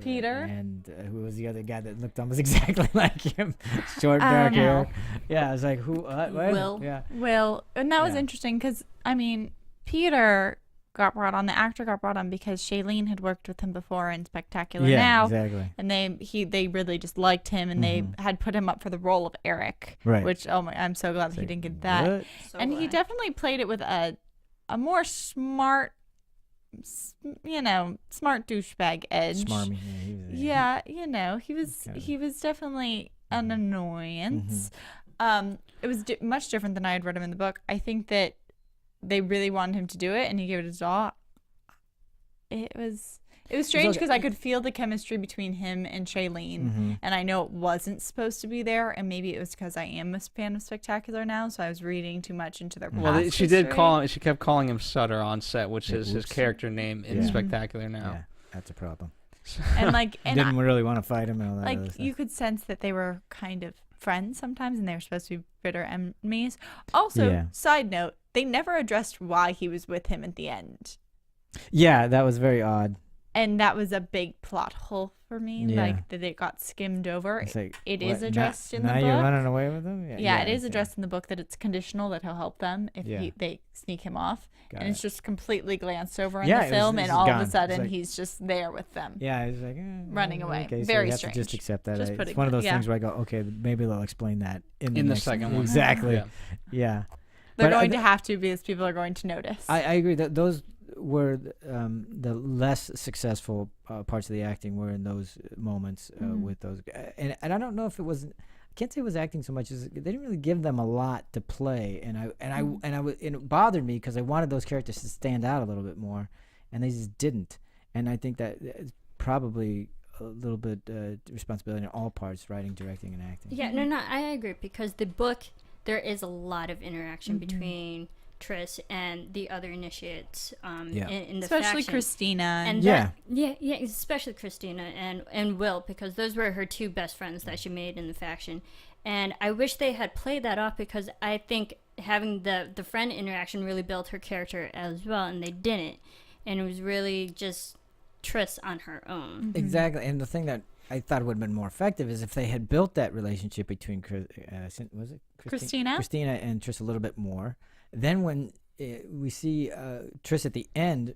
And who was the other guy that looked almost exactly like him? Short, dark hair. Yeah, I was like, who? What? Will. Yeah. Will, and that was interesting because I mean, Peter got brought on. The actor got brought on because Shailene had worked with him before in Spectacular Yeah, Now. exactly. And they really just liked him, and they had put him up for the role of Eric. Right. Which, I'm so glad that he didn't get that. What? So And he definitely played it with a more smart, smart douchebag edge. Smarmy. Yeah, he was Kinda. he was definitely an annoyance. It was much different than I had read him in the book. I think that they really wanted him to do it, and he gave it his all. It was strange because I could feel the chemistry between him and Shailene, and I know it wasn't supposed to be there, and maybe it was because I am a fan of Spectacular Now, so I was reading too much into their past Well, she history. she kept calling him Sutter on set, which is his character name in Spectacular Now. Yeah, that's a problem. And Didn't really want to fight him and all that other like stuff. you could sense that they were kind of friends sometimes, and they were supposed to be bitter enemies. Also, side note, they never addressed why he was with him at the end. Yeah, that was very odd. And that was a big plot hole for me, Yeah. like that it got skimmed over. It's like, It what, is addressed in the now book. you're running away with him? Yeah, it is addressed in the book that it's conditional that he'll help them if Yeah. they sneak him off. Got and it's it. just completely glanced over in Yeah, the it was- film, it and was all gone. of a It's sudden like- he's just there with them. Yeah, it's like Running away. Okay, so Very you have to just strange. accept that. Just It's putting one of it- those yeah. things where I go, okay, maybe they'll explain that in the the second one. Exactly. Yeah. Yeah. They're But going to have to because people are going to notice. I agree that those were the less successful parts of the acting were in those moments with those, and I don't know if it was. I can't say it was acting so much as they didn't really give them a lot to play, and it bothered me because I wanted those characters to stand out a little bit more, and they just didn't. And I think that it's probably a little bit responsibility in all parts, writing, directing, and acting. Yeah, no, I agree because the book there is a lot of interaction between Triss and the other initiates in the Especially faction. Christina. And Yeah. Especially Christina and Will, because those were her two best friends that she made in the faction. And I wish they had played that off because I think having the friend interaction really built her character as well, and they didn't. And it was really just Triss on her own. Exactly, and the thing that I thought would have been more effective is if they had built that relationship between Christina? Christina and Triss a little bit more. Then when we see Triss at the end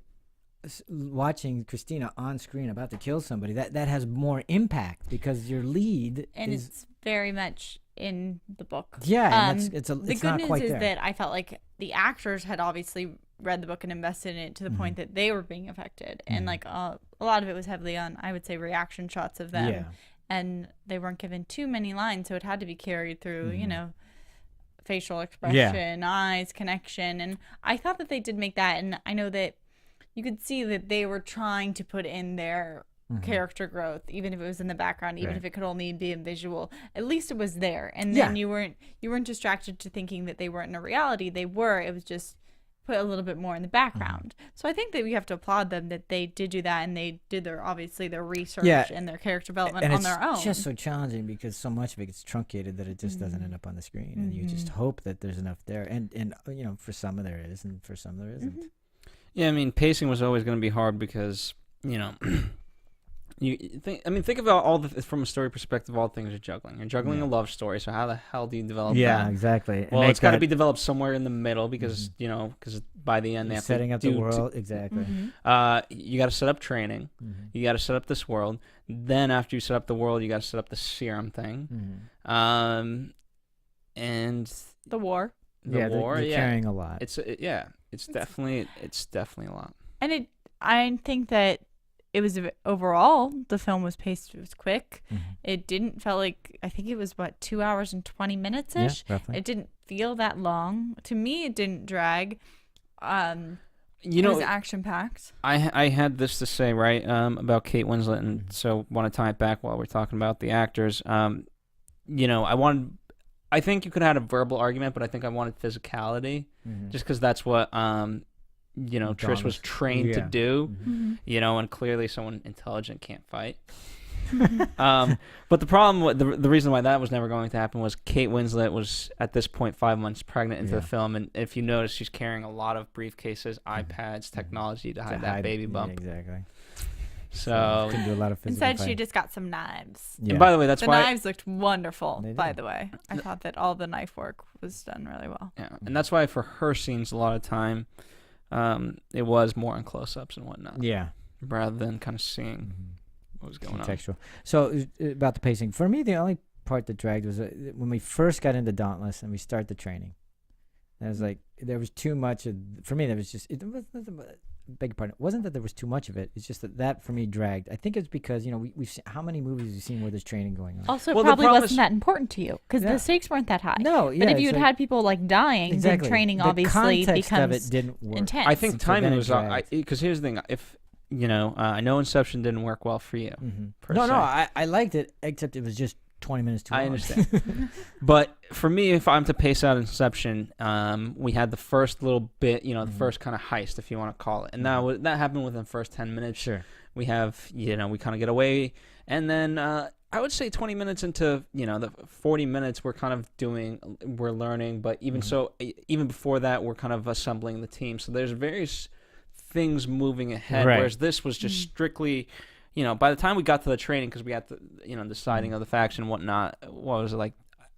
watching Christina on screen about to kill somebody, that has more impact because your lead and is it's very much in the book. yeah, and it's the it's good not news quite is there. that I felt like the actors had obviously read the book and invested in it to the point that they were being affected, and like a lot of it was heavily on, I would say, reaction shots of them, Yeah. and they weren't given too many lines, so it had to be carried through, facial expression, eyes, connection, and I thought that they did make that, and I know that you could see that they were trying to put in their character growth, even if it was in the background, even Right. if it could only be in visual. At least it was there, and Yeah. then you weren't distracted to thinking that they weren't in a reality. They were. It was just put a little bit more in the background. So I think that we have to applaud them that they did do that, and they did their research and their character development and on it's their own. just so challenging because so much of it gets truncated that it just doesn't end up on the screen, and you just hope that there's enough there, and for some there is, and for some there isn't. Yeah, I mean, pacing was always going to be hard because, think about all from a story perspective, all things are juggling. You're juggling a love story, so how the hell do you develop that? Exactly. Well, it's got to be developed somewhere in the middle because, because by the end they have setting to up do the world. Exactly. you got to set up training. You got to set up this world. Then after you set up the world, you got to set up the serum thing. And the war. the war. You're carrying a lot. It's definitely a lot. And I think that it was overall the film was paced. It was quick. It didn't felt like, I think it was 2 hours and 20 minutes ish. Yeah, roughly. It didn't feel that long to me. It didn't drag. It You know, was action packed. I had this to say, right, about Kate Winslet, and so want to tie it back while we're talking about the actors. I think you could have had a verbal argument, but I think I wanted physicality, just because that's what Trish was trained to do, and clearly someone intelligent can't fight. But the problem, the reason why that was never going to happen was Kate Winslet was at this point 5 months pregnant into the film, and if you notice, she's carrying a lot of briefcases, iPads, technology to hide that baby bump. Yeah, exactly. So Couldn't do a lot of physical Instead, she fighting. just got some knives. Yeah. And by the way, that's The why. knives looked wonderful, They by did. the way. I thought that all the knife work was done really well. Yeah, and that's why for her scenes, a lot of time, it was more in close-ups and whatnot. Yeah. Rather than kind of seeing what was going on. Contextual. So about the pacing, for me, the only part that dragged was when we first got into Dauntless and we start the training. And I was like, there was too much for me. There was just beg your pardon. It wasn't that there was too much of it. It's just that for me dragged. I think it's because we've seen, how many movies have you seen where there's training going on? Also, it probably wasn't that important to you because the stakes weren't that high. No, yeah. But if you had people dying, exactly. then training the obviously context becomes of it didn't work. intense. I think timing was dragged. because here's the thing: if I know Inception didn't work well for you. No, I liked it, except it was just 20 minutes too long. I understand. But for me, if I'm to pace out Inception, we had the first little bit, the first kind of heist, if you want to call it. And that happened within the first 10 minutes. Sure. We have, we kind of get away. And then I would say 20 minutes into, the 40 minutes, we're learning. But even so, even before that, we're kind of assembling the team. So there's various things moving ahead, right. Whereas this was just strictly... by the time we got to the training, because we got the, deciding of the faction and whatnot, what was it like?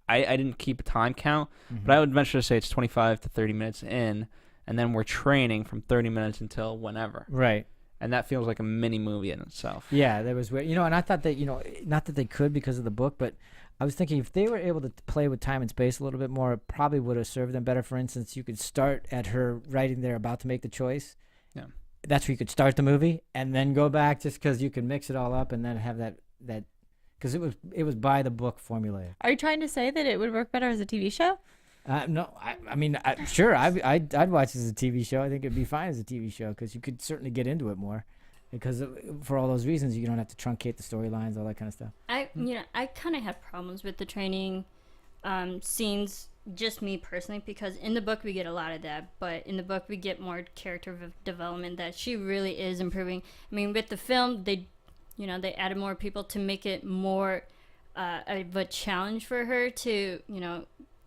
I didn't keep a time count, but I would venture to say it's 25 to 30 minutes in, and then we're training from 30 minutes until whenever. Right. And that feels like a mini movie in itself. Yeah, that was weird. And I thought that, not that they could because of the book, but I was thinking if they were able to play with time and space a little bit more, it probably would have served them better. For instance, you could start at her writing there about to make the choice. Yeah. That's where you could start the movie and then go back, just because you could mix it all up and then have that because it was by the book formulated. Are you trying to say that it would work better as a TV show? No, I mean, sure, I'd watch it as a TV show. I think it'd be fine as a TV show because you could certainly get into it more. Because for all those reasons, you don't have to truncate the storylines, all that kind of stuff. I kind of had problems with the training scenes. Just me personally, because in the book we get a lot of that, but in the book we get more character development that she really is improving. I mean, with the film, they added more people to make it more of a challenge for her to,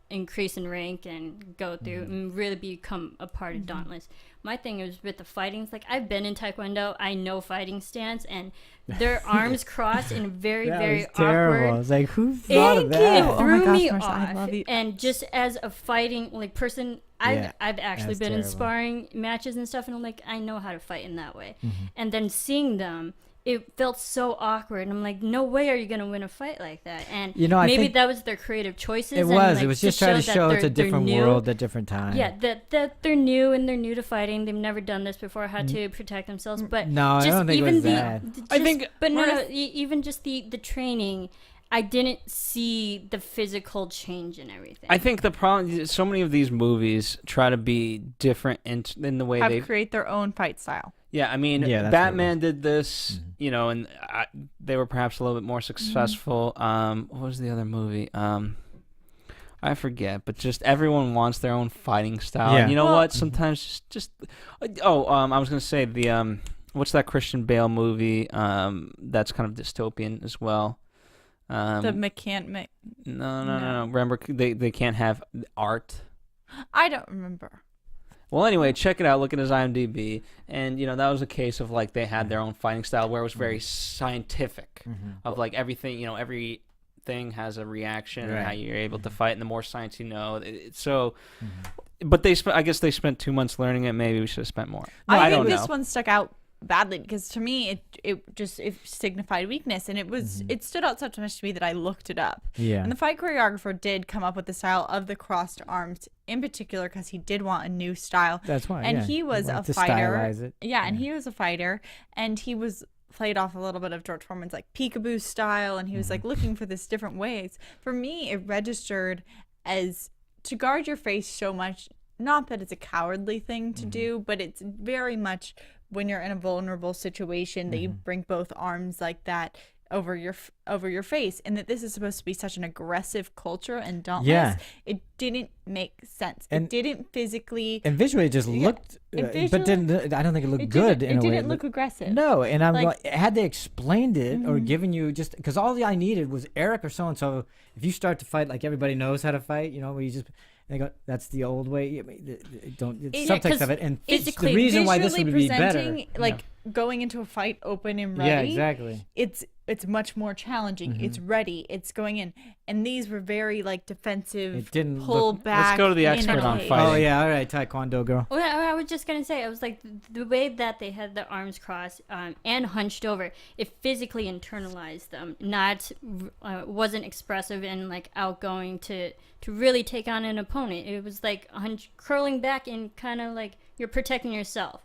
increase in rank and go through and really become a part of Dauntless. My thing is with the fighting, it's like I've been in Taekwondo, I know fighting stance, and their arms crossed in very, very terrible. awkward. I was like, who thought of that? It threw me Marcia, off. I love you. And just as a fighting person, I've actually that's been in terrible. sparring matches and stuff, and I'm like, I know how to fight in that way. And then seeing them, it felt so awkward, and I'm like, no way are you going to win a fight like that. And I maybe think that was their creative choices. It was. And, It was just trying to show it's a different new. world at different times. Yeah, that they're new and they're new to fighting. They've never done this before, how to protect themselves. But No, I just don't think it even was the, that. just- I think- but no, even just the training, I didn't see the physical change and everything. I think the problem is so many of these movies try to be different in the way they create their own fight style. Yeah, I mean, Yeah, that's Batman did this, and they were perhaps a little bit more successful. What was the other movie? I forget, but just everyone wants their own fighting style. Yeah. And you know what? Sometimes just I was gonna say the what's that Christian Bale movie? That's kind of dystopian as well. The mechanic. No. Remember, they can't have art. I don't remember. Well, anyway, check it out. Look at his IMDb, and that was a case of like they had their own fighting style where it was very scientific, of like everything. Everything has a reaction and how you're able to fight, and the more science you know, But I guess they spent 2 months learning it. Maybe we should have spent more. I don't think know. this one stuck out badly because to me it signified weakness, and it stood out so much to me that I looked it up. Yeah. And the fight choreographer did come up with the style of the crossed arms in particular because he did want a new style. That's why. And yeah. he was a wanted to fighter. stylize it. Yeah, and he was a fighter, and he was played off a little bit of George Foreman's like peekaboo style, and he was like looking for this different ways. For me, it registered as to guard your face so much. Not that it's a cowardly thing to do, but it's very much when you're in a vulnerable situation that you bring both arms like that over your face, and that this is supposed to be such an aggressive culture and Dauntless. Yeah. It didn't make sense. And- it didn't physically. And visually, it just looked, And but didn't. I don't think it looked It good didn't, in a way. it didn't look aggressive. No, and I'm Like- like, had they explained it or given you just because all I needed was Eric or so and so. If you start to fight like everybody knows how to fight, where you just. They go, that's the old way. I mean, don't subtext of it, and physically, the reason why this visually would be better. presenting, like going into a fight open and ready. Yeah, exactly. It's it's much more challenging. It's ready. It's going in. And these were very like defensive. It didn't pull look- back. Let's go to the in expert a on cage. fighting. Oh yeah, all right, Taekwondo girl. Well, I was just gonna say, I was like, the way that they had the arms crossed and hunched over, it physically internalized them. Not wasn't expressive and like outgoing to really take on an opponent. It was like curling back and kind of like you're protecting yourself.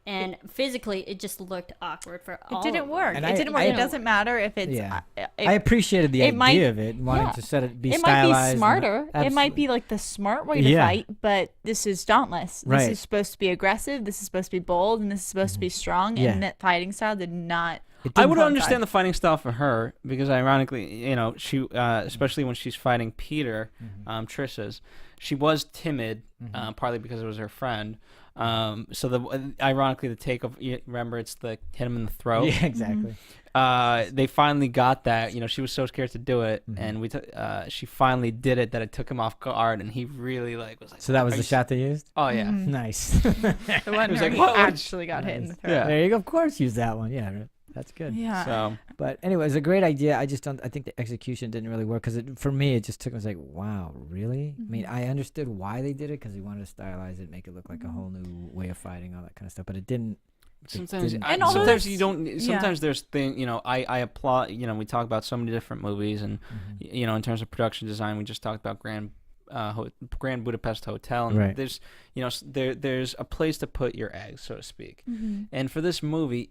And physically, it just looked awkward for all. It didn't work. And It didn't work. I- It doesn't matter if it's. Yeah. It- I appreciated the it idea might- of it, wanting yeah. to set it, be it stylized. might be smarter. It might Absolutely. be like the smart way to Yeah. fight, but this is dauntless. This Right. is supposed to be aggressive. This is supposed to be bold, and this is supposed to be strong. Yeah. And that fighting style did not. It I didn't would coincide. understand the fighting style for her because, ironically, she, especially when she's fighting Peter, Triss's, she was timid, partly because it was her friend. Ironically, the take of remember, it's the hit him in the throat. Yeah, exactly. They finally got that. She was so scared to do it, and she finally did it that it took him off guard, and he really was like. So that was "Are the you shot they used. Oh yeah. Nice. The one was where like, he what? actually got hit in the throat. Yeah. There you go. Of course, use that one. Yeah, that's good. Yeah. So But anyway, it's a great idea. I just don't. I think the execution didn't really work because for me, it just took. I was like, wow, really? I mean, I understood why they did it because they wanted to stylize it, make it look like a whole new way of fighting, all that kind of stuff. But it didn't. sometimes, didn't- And although sometimes that's- you don't. yeah. Sometimes there's I applaud. We talk about so many different movies, and in terms of production design, we just talked about Grand Budapest Hotel, and Right. there's there's a place to put your eggs, so to speak. And for this movie,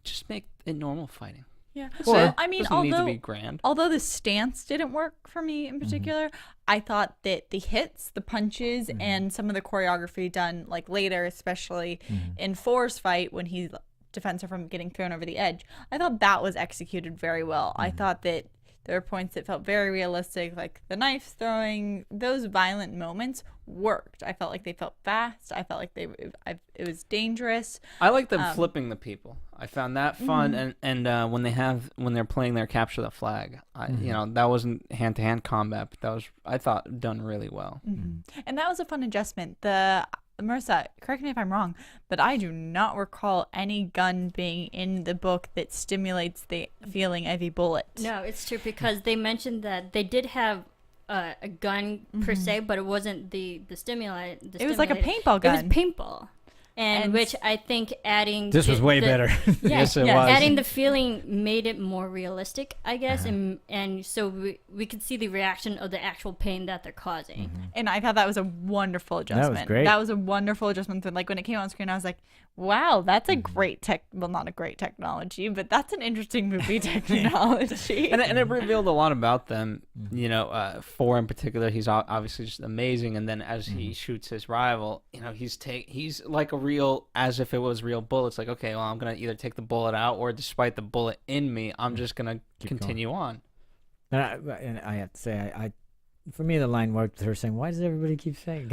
just make it normal fighting. Yeah. Or Well, I mean, doesn't need to although be grand. although the stance didn't work for me in particular, I thought that the hits, the punches, and some of the choreography done like later, especially in Four's fight when he defends her from getting thrown over the edge, I thought that was executed very well. I thought that there were points that felt very realistic, like the knife throwing. Those violent moments worked. I felt like they felt fast. I felt like it was dangerous. I like them flipping the people. I found that fun, and when they're playing their capture the flag, that wasn't hand to hand combat, but that was, I thought, done really well. And that was a fun adjustment. Marissa, correct me if I'm wrong, but I do not recall any gun being in the book that stimulates the feeling of a bullet. No, it's true because they mentioned that they did have a gun per se, but it wasn't the stimuli. It was like a paintball gun. It was paintball. And which I think adding This was way better. Yeah, Yes, it was. adding the feeling made it more realistic, I guess, and so we could see the reaction of the actual pain that they're causing. And I thought that was a wonderful adjustment. great. That was a wonderful adjustment. Like when it came on screen, I was like, wow, that's a great not a great technology, but that's an interesting movie technology. And it revealed a lot about them. Four in particular, he's obviously just amazing. And then as he shoots his rival, he's like a real, as if it was real bullets. Like, okay, well, I'm gonna either take the bullet out, or despite the bullet in me, I'm just gonna continue on. And I have to say, I for me, the line worked with her saying, "Why does everybody keep saying?"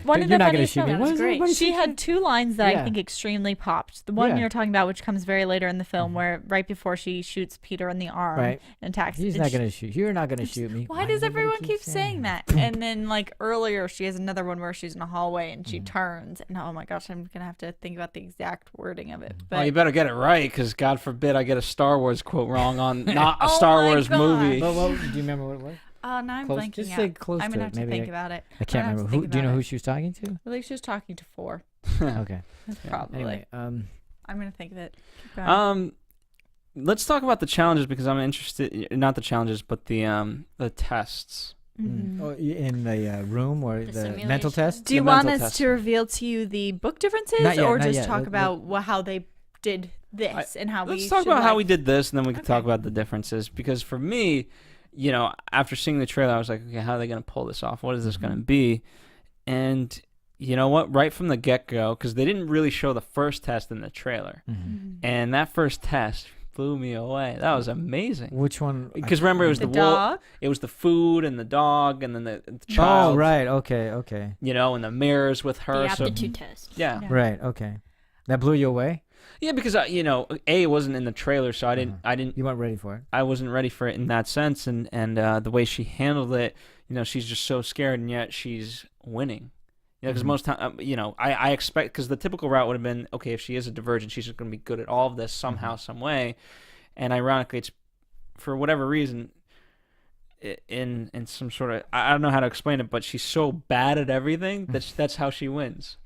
One of You're the not gonna funniest shoot me. moments- Why does everybody She keep had two lines that Yeah. I think extremely popped. The one Yeah. you're talking about, which comes very later in the film, where right before she shoots Peter in the arm Right. and attacks. He's and not she- gonna shoot. You're not gonna shoot me. Why does everybody everyone keep saying that? And then like earlier, she has another one where she's in a hallway and she turns, and oh my gosh, I'm gonna have to think about the exact wording of it. But Well, you better get it right, because God forbid I get a Star Wars quote wrong on not a Oh Star my Wars gosh. movie. But do you remember what it was? now I'm Close- blanking just out. say close I'm to gonna it. have to Maybe think about it. I can't remember. Do you know who she was talking to? I believe she was talking to Four. Okay. Probably. Anyway, I'm gonna think of it. Keep going. Let's talk about the challenges, because I'm interested. Not the challenges, but the tests. oh, in the room or The the mental simulation? test. Do you the want mental us test. to reveal to you the book differences, Not yet, or not just yet. talk Let- about how they did this and how we? Let's talk should about how like- we did this, and then we can talk Okay. about the differences. Because for me, after seeing the trailer, I was like, okay, how are they going to pull this off? What is this going to be? And you know what? Right from the get-go, because they didn't really show the first test in the trailer, and that first test blew me away. That was amazing. Which one? Because remember, it was The the dog? it was the food and the dog, and then the child. Oh, right. Okay. Okay. And the mirrors with her. The So aptitude test. yeah. Right. Okay. That blew you away. Yeah, because it wasn't in the trailer, so I didn't You weren't ready for it. I wasn't ready for it in that sense, and the way she handled it, she's just so scared, and yet she's winning. You know, because most time, I expect, because the typical route would have been, okay, if she is a divergent, she's just going to be good at all of this somehow, some way. And ironically, it's for whatever reason, in some sort of, I don't know how to explain it, but she's so bad at everything that's how she wins.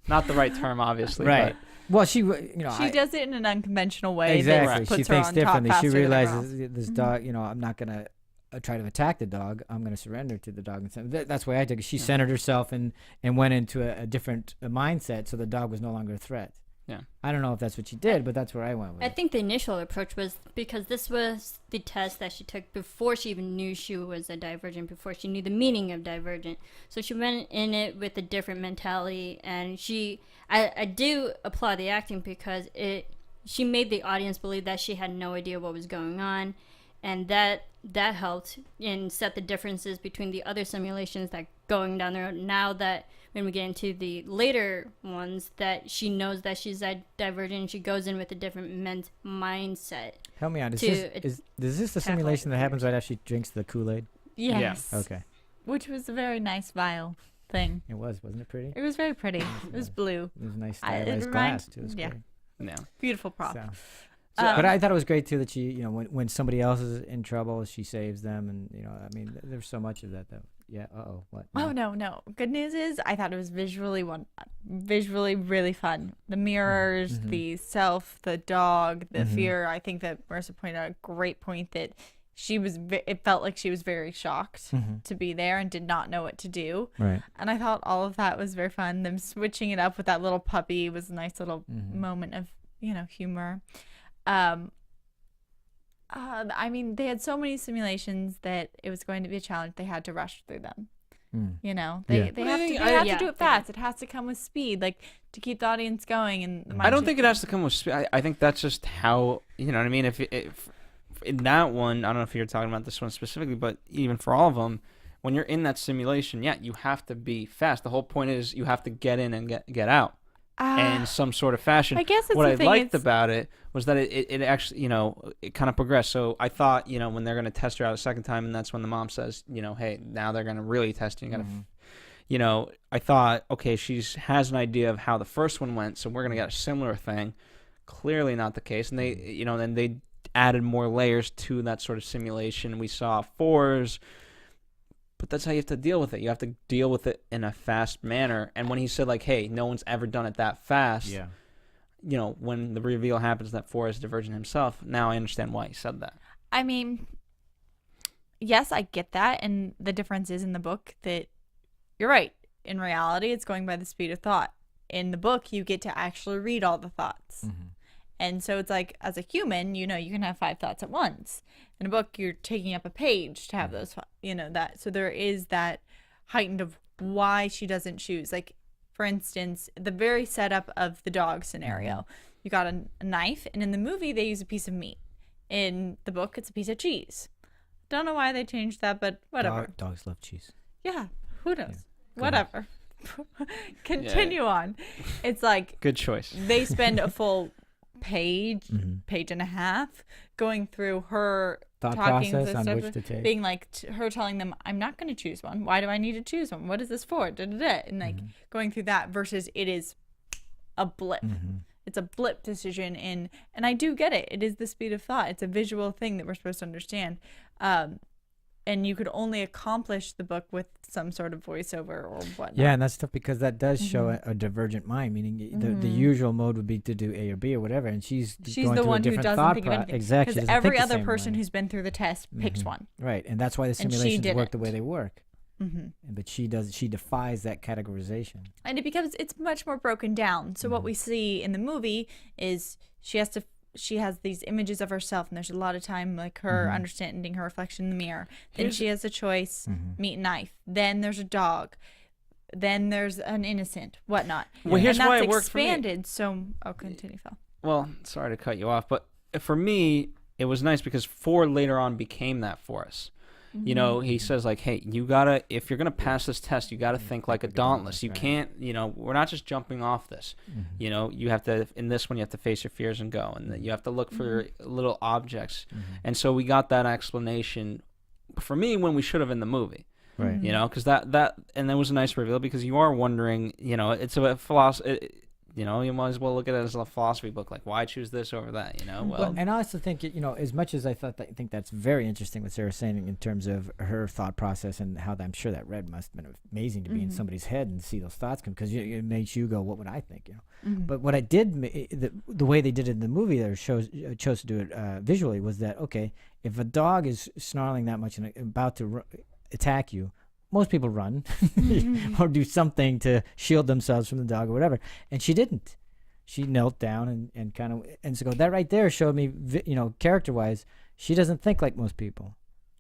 Not the right term, obviously. Right. Well, she does it in an unconventional way. Exactly. That puts She her thinks on differently. top She faster than realizes everyone else. this dog, I'm not going to try to attack the dog. I'm going to surrender to the dog. That's the way I took it. She centered herself and went into a different mindset, so the dog was no longer a threat. Yeah. I don't know if that's what she did, but that's where I went with I it. think the initial approach was because this was the test that she took before she even knew she was a divergent, before she knew the meaning of divergent. So she went in it with a different mentality, and I do applaud the acting because she made the audience believe that she had no idea what was going on, and that helped and set the differences between the other simulations that going down the road. Now that when we get into the later ones, that she knows that she's a divergent, she goes in with a different mindset. Help me out. Is this the simulation that happens right after she drinks the Kool-Aid? Yes. Yeah. Okay. Which was a very nice vial thing. It wasn't it pretty? It was very pretty. It was blue. It was a nice It stylized glass too. It was great. No. Beautiful prop. But I thought it was great too that she, when somebody else is in trouble, she saves them, and I mean, there's so much of that though. Yeah. What? Oh no. Good news is I thought it was visually really fun. The mirrors, the self, the dog, the fear. I think that Marissa pointed out a great point that it felt like she was very shocked to be there and did not know what to do. Right. And I thought all of that was very fun. Them switching it up with that little puppy was a nice little moment of humor. I mean, they had so many simulations that it was going to be a challenge. They had to rush through them. They have to do it fast. It has to come with speed, like to keep the audience going. And I don't think it has to come with speed. I think that's just how, you know what I mean? If in that one, I don't know if you're talking about this one specifically, but even for all of them, when you're in that simulation, you have to be fast. The whole point is you have to get in and get out. In some sort of fashion. I guess it's what the I thing, liked about it was that it actually, it kind of progressed. So I thought, when they're going to test her out a second time, and that's when the mom says, hey, now they're going to really test you. You got to, I thought, okay, she has an idea of how the first one went, so we're going to get a similar thing. Clearly not the case. And they, then they added more layers to that sort of simulation. We saw fours. But that's how you have to deal with it. You have to deal with it in a fast manner. And when he said, like, hey, no one's ever done it that fast, when the reveal happens that 4 is divergent himself, now I understand why he said that. I mean, yes, I get that. And the difference is in the book that you're right. In reality, it's going by the speed of thought. In the book, you get to actually read all the thoughts. And so it's like, as a human, you can have 5 thoughts at once. In a book, you're taking up a page to have those, that. So there is that heightened of why she doesn't choose. Like, for instance, the very setup of the dog scenario. You got a knife, and in the movie, they use a piece of meat. In the book, it's a piece of cheese. Don't know why they changed that, but whatever. Dogs love cheese. Yeah, who knows? Whatever. Continue on. It's like... Good choice. They spend a full page and a half going through her thought talking process on stuff, which to take. being like her telling them, I'm not going to choose one. Why do I need to choose one? What is this for? And like going through that versus it is a blip. It's a blip decision and I do get it. It is the speed of thought. It's a visual thing that we're supposed to understand. And you could only accomplish the book with some sort of voiceover or whatnot. Yeah, and that's tough because that does show a divergent mind, meaning the usual mode would be to do A or B or whatever, and she's going the through one a different who doesn't thought think of anything. Exactly. Because every other person who's been through the test picks one. Right, and that's why the And she simulations work the didn't. way they work. But she defies that categorization. And it's much more broken down. So what we see in the movie is she has these images of herself, and there's a lot of time like her understanding her reflection in the mirror. Then she has a choice, meat and knife. Then there's a dog. Then there's an innocent, whatnot. Well, here's and why that's it worked for me. expanded. So, continue, Phil. Well, sorry to cut you off, but for me, it was nice because 4 later on became that for us. He says like, hey, if you're going to pass this test, you got to think like a dauntless. You can't, we're not just jumping off this. You have to, in this one, you have to face your fears and go. And you have to look for little objects. And so we got that explanation for me when we should have in the movie. Right. You know, because that and that was a nice reveal, because you are wondering, you know, it's a philosophy. You know, you might as well look at it as a philosophy book. Like, why choose this over that? You know, well, and I also think, you know, as much as I think that's very interesting what Sarah's saying in terms of her thought process and how I'm sure that must have been amazing to be in somebody's head and see those thoughts come, because it makes you go, what would I think? You know, but what I did, the way they did it in the movie, that chose to do it visually, was that, okay, if a dog is snarling that much and about to attack you, most people run or do something to shield themselves from the dog or whatever. And she didn't. She knelt down and kind of, and so that right there showed me, you know, character-wise, she doesn't think like most people.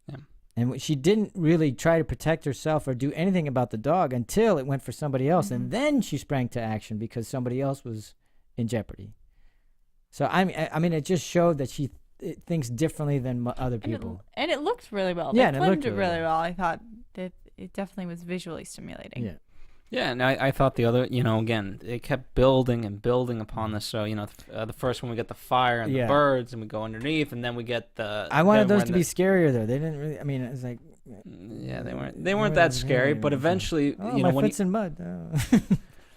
Yeah. And she didn't really try to protect herself or do anything about the dog until it went for somebody else. And then she sprang to action because somebody else was in jeopardy. So, I mean, it just showed that she thinks differently than other people. And it looked really well. Yeah, they and it looked filmed it really really well. I thought that it definitely was visually stimulating. Yeah. Yeah, and I thought the other, you know, again, it kept building and building upon this. So, you know, the first one we get the fire and the birds, and we go underneath, and then we get the. I wanted those to be scarier, though. They didn't really. I mean, it was like. Yeah, they weren't that scary, but eventually, you know, my foot's in mud. Oh.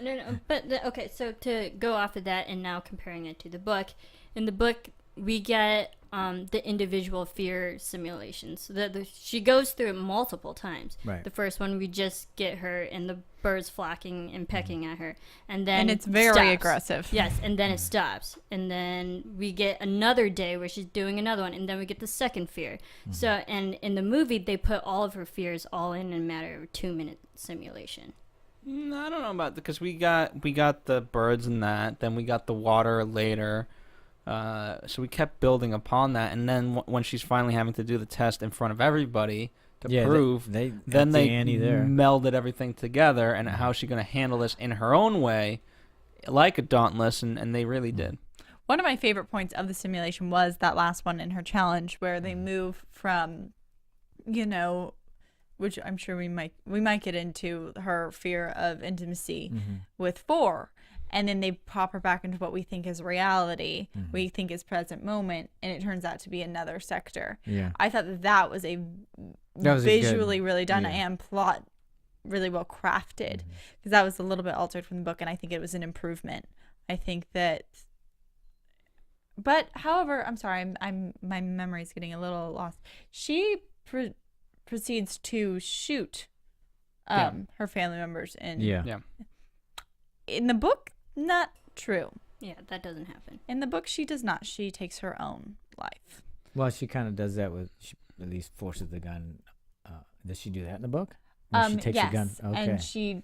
No, but okay. So to go off of that, and now comparing it to the book, in the book we get the individual fear simulations. So she goes through it multiple times. Right. The first one, we just get her and the birds flocking and pecking at her, and then it's very stops. aggressive. Yes, and then it stops, and then we get another day where she's doing another one, and then we get the second fear. So, and in the movie, they put all of her fears all in a matter of a 2-minute simulation. I don't know about because we got the birds and that, then we got the water later. So we kept building upon that, and then when she's finally having to do the test in front of everybody to prove, then they melded everything together, and how's she going to handle this in her own way, like a Dauntless, and they really did. One of my favorite points of the simulation was that last one in her challenge, where they move from, you know, which I'm sure we might get into, her fear of intimacy with 4. And then they pop her back into what we think is reality, we think is present moment, and it turns out to be another sector. Yeah. I thought that was visually really done and plot really well crafted, because that was a little bit altered from the book, and I think it was an improvement. I think that, but however, I'm sorry, my memory's getting a little lost. She proceeds to shoot her family members, and in the book, not true. Yeah, that doesn't happen. In the book, she does not. She takes her own life. Well, she kind of does that with, she at least forces the gun. Does she do that in the book? She takes yes, the gun. Okay. And she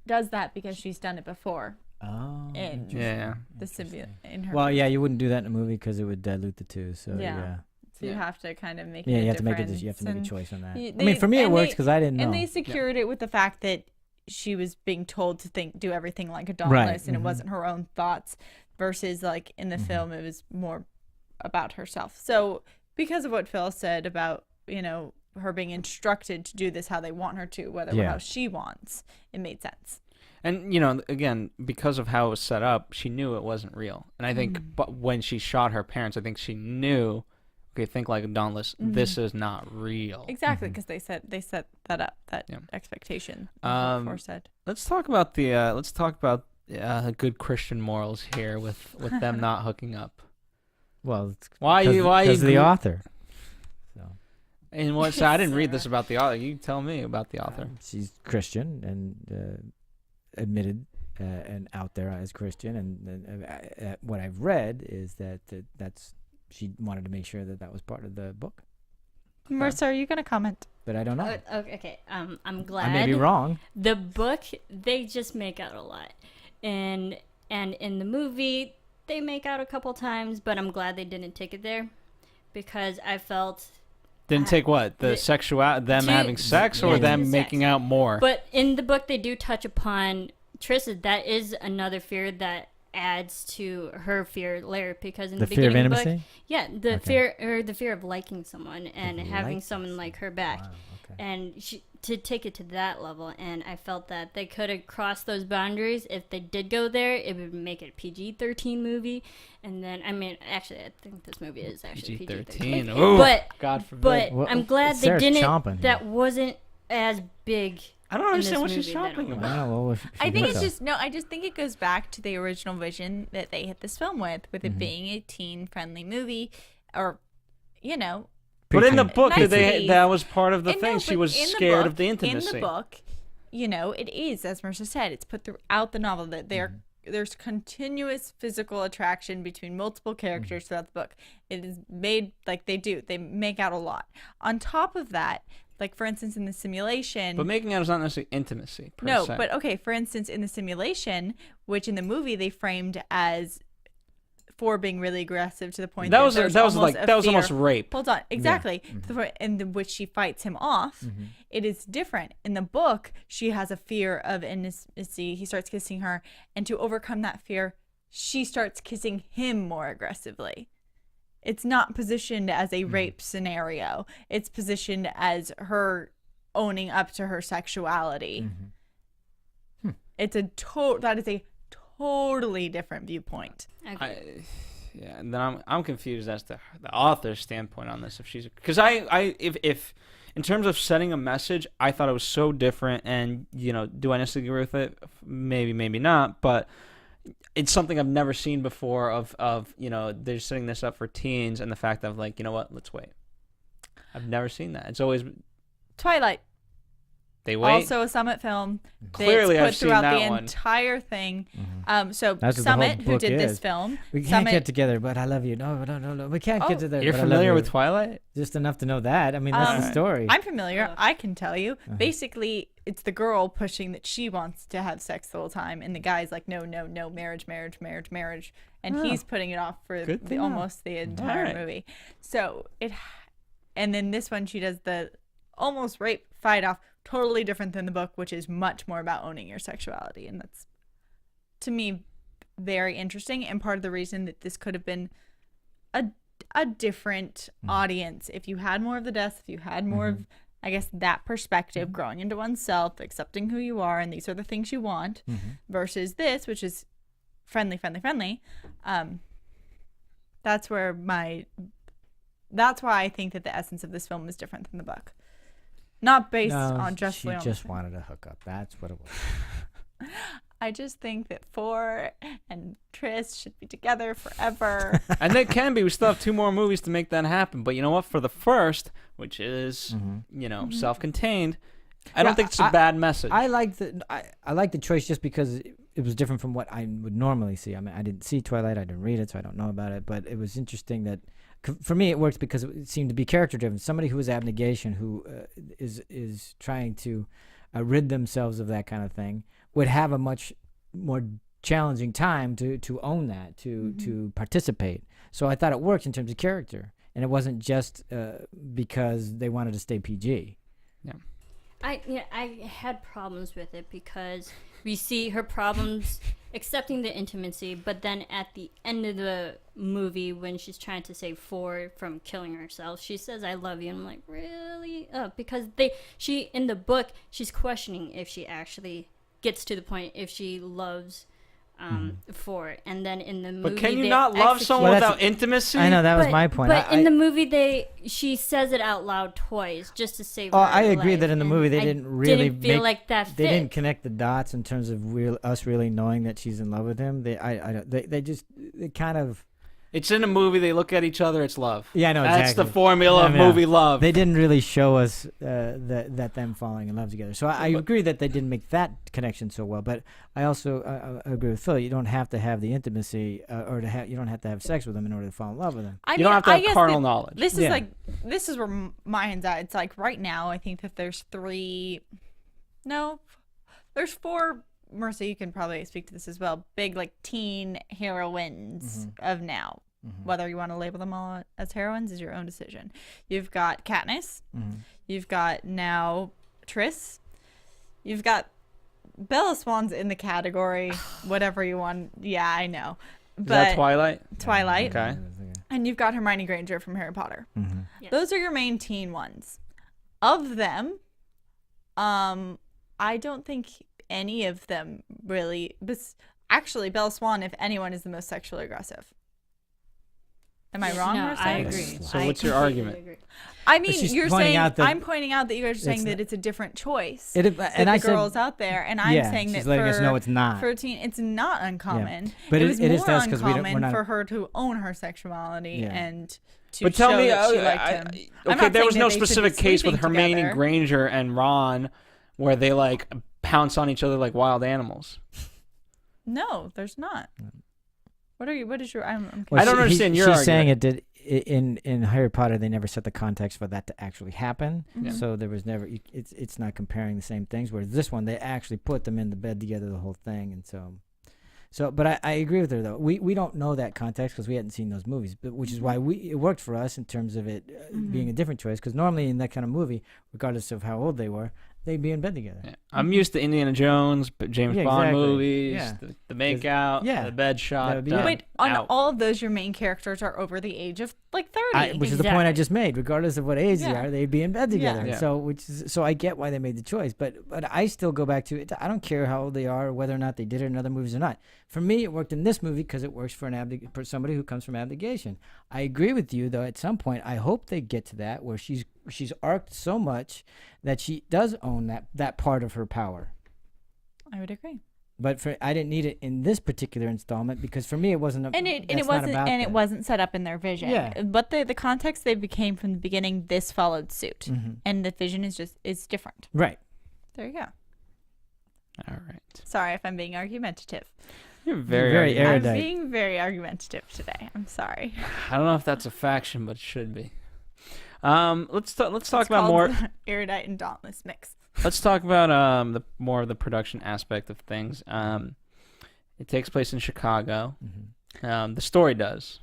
does that because she's done it before. Oh, in the in her. Well, yeah, you wouldn't do that in a movie because it would dilute the two. So yeah. So you have to kind of make you have to make a choice on that. I mean, for me, it works because I didn't know. And they secured it with the fact that she was being told to do everything like a Dauntless, and it wasn't her own thoughts, versus like in the film, it was more about herself. So because of what Phil said about, you know, her being instructed to do this how they want her to, whether how she wants, it made sense. And, you know, again, because of how it was set up, she knew it wasn't real. And I think but when she shot her parents, I think she knew, okay, think like a Dauntless, this is not real. Exactly, because they set that up, that expectation. Said. Let's talk about the good Christian morals here with them not hooking up. Well, why because the author. So. And what? So I didn't read this about the author. You tell me about the author. She's Christian and admitted and out there as Christian, and what I've read is that's. She wanted to make sure that was part of the book. Marissa, are you going to comment? But I don't know. Okay. I'm glad. I may be wrong. The book, they just make out a lot, and in the movie, they make out a couple times. But I'm glad they didn't take it there, because I felt. Didn't take what? Them having sex, or them making out more? But in the book, they do touch upon Trissa. That is another fear that adds to her fear layer, because in the beginning of the book, the fear of liking someone and having someone like her back. Wow, okay. And to take it to that level, and I felt that they could have crossed those boundaries. If they did go there, it would make it a PG-13 movie. And then, I mean, actually, I think this movie is actually PG-13. Oh, but God forbid. But I'm glad they didn't. That wasn't as big. I don't in this understand what movie she's that it talking was. about. Wow, well, I think it's just I just think it goes back to the original vision that they hit this film with it being a teen-friendly movie, or But in the book, Nicely. that was part of the And thing. no, She but was in the scared book- of the intimacy. In the book, it is, as Marcia said, it's put throughout the novel that there's continuous physical attraction between multiple characters throughout the book. It is made like they make out a lot. On top of that, like for instance in the simulation. But making out is not necessarily intimacy. Per No, se. but okay, for instance in the simulation, which in the movie they framed as for being really aggressive to the point that was there's almost almost rape. Hold on, exactly. To the point in which she fights him off. It is different. In the book, she has a fear of intimacy. He starts kissing her, and to overcome that fear, she starts kissing him more aggressively. It's not positioned as a rape scenario. It's positioned as her owning up to her sexuality. It's that is a totally different viewpoint. Okay. And then I'm confused as to the author's standpoint on this. If she's because if in terms of setting a message, I thought it was so different. And do I necessarily agree with it? Maybe, maybe not. But it's something I've never seen before. Of they're setting this up for teens, and the fact of like, what? Let's wait. I've never seen that. It's always Twilight. they wait. Also a Summit film. Clearly, It's put I've seen throughout that the one. entire thing. So That's what the Summit, whole who book did this is. film, We can't Summit, get together, but I love you. No, we can't get together. You're but I love familiar you. with Twilight? Just enough to know that. I mean, that's the story. I'm familiar. I can tell you. Basically, it's the girl pushing that she wants to have sex the whole time, and the guy's like, no, marriage, and he's putting it off for Good to know. almost the entire Alright. movie. So and then this one she does the almost rape fight off, totally different than the book, which is much more about owning your sexuality, and that's to me very interesting, and part of the reason that this could have been a different audience if you had more of the deaths, if you had more of, I guess, that perspective, growing into oneself, accepting who you are, and these are the things you want, versus this, which is friendly. That's why I think that the essence of this film is different than the book. Not based on just she just wanted to hook up. That's what it was. I just think that Four and Tris should be together forever. And they can be. We still have 2 more movies to make that happen. But you know what? For the first, which is self-contained, I don't think it's a bad message. I like the choice just because it was different from what I would normally see. I mean, I didn't see Twilight. I didn't read it, so I don't know about it. But it was interesting that, for me, it works because it seemed to be character-driven. Somebody who is abnegation, who is trying to rid themselves of that kind of thing, would have a much more challenging time to own that, to participate. So I thought it worked in terms of character, and it wasn't just because they wanted to stay PG. Yeah. I had problems with it because we see her problems accepting the intimacy, but then at the end of the movie, when she's trying to save Four from killing herself, she says, "I love you," and I'm like, really? Because she in the book, she's questioning if she actually gets to the point if she loves Four, and then in the movie, but can you they not love execute- someone Well, that's- without intimacy? I know that was my point. But in the movie, she says it out loud twice just to save her I agree life, that in the and movie they I didn't really feel like that fit. They didn't connect the dots in terms of us really knowing that she's in love with him. They kind of. It's in a movie. They look at each other. It's love. Yeah, I know That's exactly. the formula of movie love. They didn't really show us that them falling in love together. So I agree that they didn't make that connection so well. But I also agree with Phil. You don't have to have the intimacy, you don't have to have sex with them in order to fall in love with them. You don't have to have carnal knowledge. This is this is where my hand's at. It's like right now, I think that there's there's 4. Marissa, you can probably speak to this as well. Big like teen heroines of now. Whether you want to label them all as heroines is your own decision. You've got Katniss. You've got now Tris. You've got Bella Swan's in the category. Whatever you want. Yeah, I know. Is that Twilight? Twilight. Okay. And you've got Hermione Granger from Harry Potter. Yes. Those are your main teen ones. Of them, I don't think any of them really. Actually, Bella Swan, if anyone, is the most sexually aggressive. Am I wrong? No, for I saying? agree. So I what's your completely argument? agree. I mean, she's you're pointing saying out that I'm pointing out that you guys are saying it's that not- it's a different choice. and that I the girls said, out there, and I'm yeah, saying she's that letting for us know it's not. 13, it's not uncommon. But it was it is more to us 'cause we're uncommon not- for her to own her sexuality Yeah. and to But tell show me, that she liked him. I'm okay, not there saying was that no they should be specific case with sleeping Hermione together. Granger and Ron where they like pounce on each other like wild animals. No, there's not. What are you? What is your? I'm Well, confused. I don't understand your She's saying argument. it did in Harry Potter. They never set the context for that to actually happen, Yeah. so there was never. It's not comparing the same things. Whereas this one, they actually put them in the bed together, the whole thing, and so. But I agree with her though. We don't know that context because we hadn't seen those movies, but which is why it worked for us in terms of it being a different choice. Because normally in that kind of movie, regardless of how old they were, they'd be in bed together. Yeah. I'm used to Indiana Jones, but James Yeah, Bond exactly. movies, Yeah. the makeout, yeah, the bed that shot. would be done, it. Wait, on out. all of those, your main characters are over the age of like 30. Which is the point I just made. Regardless of what age they Yeah. are, they'd be in bed Yeah. together. Yeah. So I get why they made the choice, but I still go back to it. I don't care how old they are, or whether or not they did it in other movies or not. For me, it worked in this movie because it works for for somebody who comes from abdication. I agree with you though. At some point, I hope they get to that where she's arced so much that she does own that part of her power. I would agree. But I didn't need it in this particular installment because for me it wasn't. It wasn't set up in their vision. Yeah. But the context they became from the beginning, this followed suit, Mhm. and the vision is different. Right. There you go. All right. Sorry if I'm being argumentative. You're very, very argumentative. erudite. I'm being very argumentative today. I'm sorry. I don't know if that's a faction, but it should be. Let's talk It's about called more. erudite and dauntless mix. Let's talk about the more of the production aspect of things. It takes place in Chicago. The story does.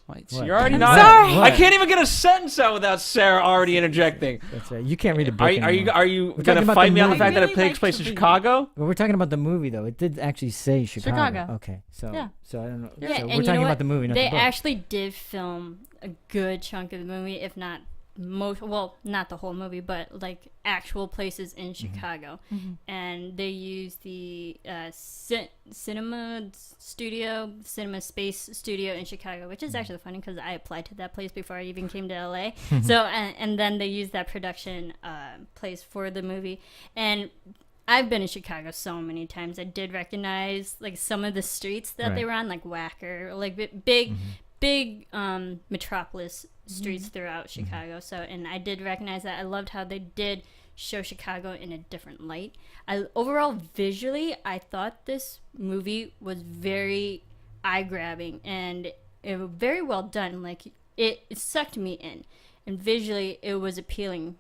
Wait, so What? you're already I'm not. sorry. I can't even get a sentence out without Sarah already interjecting. That's right. You can't read a book. Are you anymore. gonna talking about fight the me on the movie. fact that I it really takes like place in to read. Chicago? Well, we're talking about the movie though. It did actually say Chicago. Chicago. Okay, so Yeah. so I don't know. Yeah, so and we're you talking know about what? the movie, not They the book. actually did film a good chunk of the movie, if not most. Well, not the whole movie, but like actual places in Chicago, and they used the cinema space studio in Chicago, which is actually funny because I applied to that place before I even came to LA. So and then they used that production place for the movie, and I've been in Chicago so many times. I did recognize like some of the streets that they Right. were on, like Wacker, like big metropolis streets throughout Chicago. So, and I did recognize that. I loved how they did show Chicago in a different light. Overall, visually, I thought this movie was very eye-grabbing and it was very well done. Like it sucked me in, and visually, it was appealing.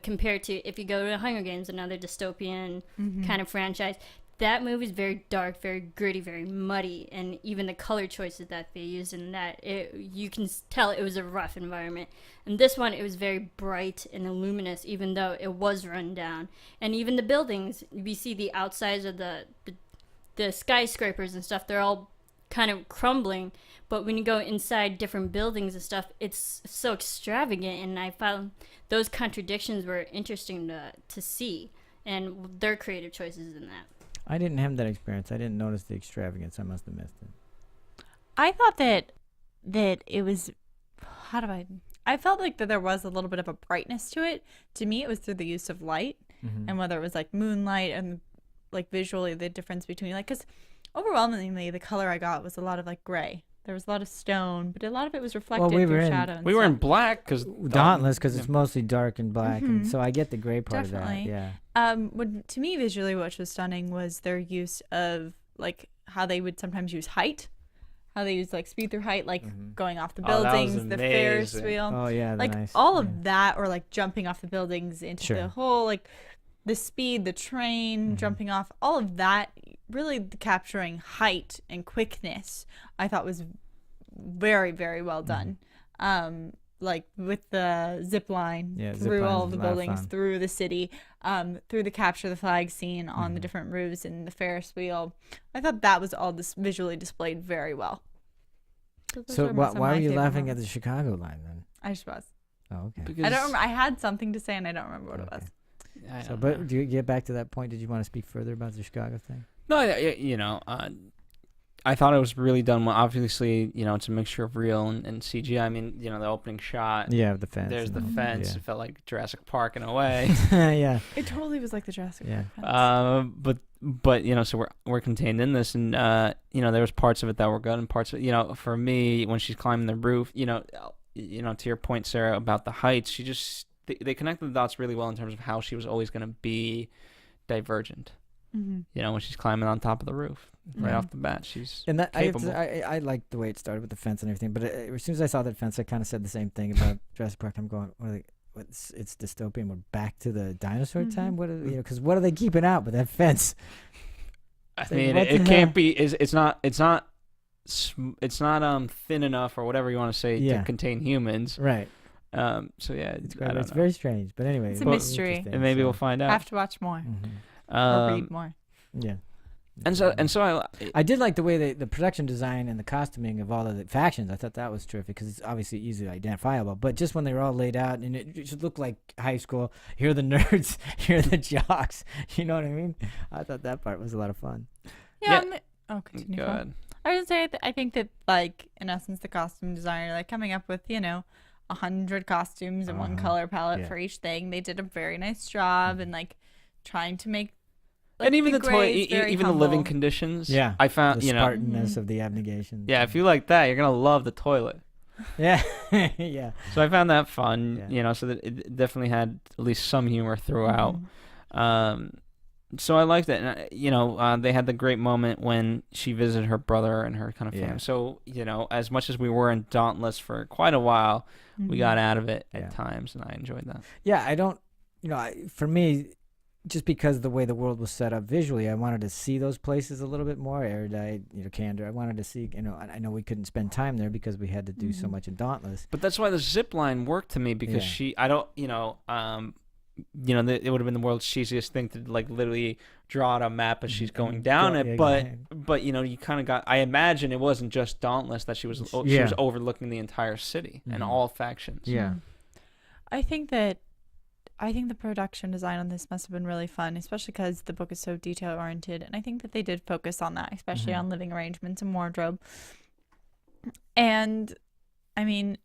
Compared to if you go to Hunger Games, another dystopian kind of franchise, that movie is very dark, very gritty, very muddy, and even the color choices that they used in that, you can tell it was a rough environment. And this one, it was very bright and luminous, even though it was run down. And even the buildings, we see the outsides of the skyscrapers and stuff, they're all kind of crumbling, but when you go inside different buildings and stuff, it's so extravagant, and I found those contradictions were interesting to see, and their creative choices in that. I didn't have that experience. I didn't notice the extravagance. I must have missed it. I thought that it was. I felt like that there was a little bit of a brightness to it. To me, it was through the use of light, and whether it was like moonlight and like visually the difference between like, because overwhelmingly the color I got was a lot of like gray. There was a lot of stone, but a lot of it was reflected we were through in- shadow. And We were in stuff. black because Dauntless, because it's mostly dark and black, and so I get the gray part Definitely. of that. Yeah. To me, visually, what was stunning was their use of like how they would sometimes use height, how they use like speed through height, like going off the Oh, that was buildings, the Ferris amazing. wheel, Oh yeah, like nice. all of that, or like jumping off the buildings into Sure. the whole like the speed, the train jumping off, all of that, really capturing height and quickness. I thought was very, very well done. Like with the zip line Yeah, zip through line's all of a the lot of buildings, fun. through the city, through the capture the flag scene on the different roofs and the Ferris wheel. I thought that was all visually displayed very well. those So are why some of were my you favorite laughing at moments. the Chicago line then? I just was. Oh, okay. because I don't remember. I had something to say and I don't remember what it Okay. was. I So, don't but know. do you get back to that point? Did you want to speak further about the Chicago thing? No, I I thought it was really done well. Obviously, it's a mixture of real and CGI. I mean, the opening shot. Yeah, the fence. There's the and fence. Yeah. It felt like Jurassic Park in a way. Yeah. It totally was like the Jurassic Park fence. But so we're contained in this, and there was parts of it that were good, and parts of for me when she's climbing the roof, to your point, Sarah, about the heights, she just they connected the dots really well in terms of how she was always going to be divergent. Mm-hmm. When she's climbing on top of the roof right off the bat, she's capable. I liked the way it started with the fence and everything, but as soon as I saw that fence, I kind of said the same thing about Jurassic Park. I'm going, it's dystopian. We're back to the dinosaur time. What because what are they keeping out with that fence? I mean, it can't be. It's not thin enough or whatever you want to say to contain humans. Right. So yeah, it's very strange. But anyway, it's a mystery, and maybe we'll find out. I have to watch more or read more. Yeah. And so I did like the way the production design and the costuming of all of the factions. I thought that was terrific because it's obviously easily identifiable. But just when they were all laid out and it just looked like high school, here are the nerds, here are the jocks. You know what I mean? I thought that part was a lot of fun. Yeah. Continue. Go ahead. I would say I think that in essence the costume designer coming up with 100 costumes and one color palette for each thing. They did a very nice job and trying to make. And even the toilet, even the living conditions. Yeah, I found the Spartanness of the abnegation. Yeah, if you like that, you're gonna love the toilet. Yeah, yeah. So I found that fun. So that it definitely had at least some humor throughout. So I liked it. And they had the great moment when she visited her brother and her kind of family. So as much as we were in Dauntless for quite a while, we got out of it at times, and I enjoyed that. Yeah, I don't. For me. Just because the way the world was set up visually, I wanted to see those places a little bit more erudite, candor. I wanted to see, I know we couldn't spend time there because we had to do so much in Dauntless. But that's why the zip line worked to me because it would have been the world's cheesiest thing to literally draw out a map as she's going down it. But you kind of got. I imagine it wasn't just Dauntless that she was overlooking the entire city and all factions. Yeah, I think the production design on this must have been really fun, especially because the book is so detail-oriented. And I think that they did focus on that, especially on living arrangements and wardrobe. And, I mean,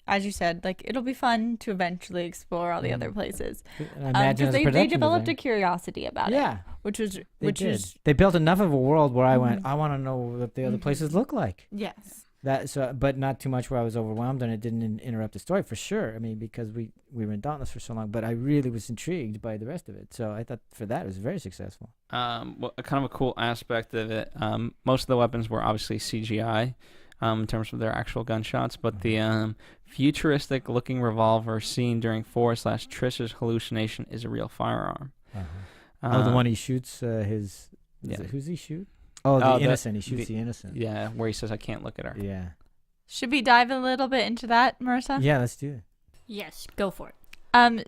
as you said, it'll be fun to eventually explore all the other places. Because they developed a curiosity about it. Which was... They built enough of a world where I went, I want to know what the other places look like. Yes. But not too much where I was overwhelmed and it didn't interrupt the story for sure. I mean, because we were in Dauntless for so long, but I really was intrigued by the rest of it. So I thought for that it was very successful. Well, kind of a cool aspect of it. Most of the weapons were obviously CGI in terms of their actual gunshots, but the futuristic-looking revolver seen during Trish's hallucination is a real firearm. The one he shoots his. Who's he shoot? Oh, the innocent. He shoots the innocent. Yeah, where he says, I can't look at her. Yeah. Should we dive a little bit into that, Marissa? Yeah, let's do it. Yes, go for it.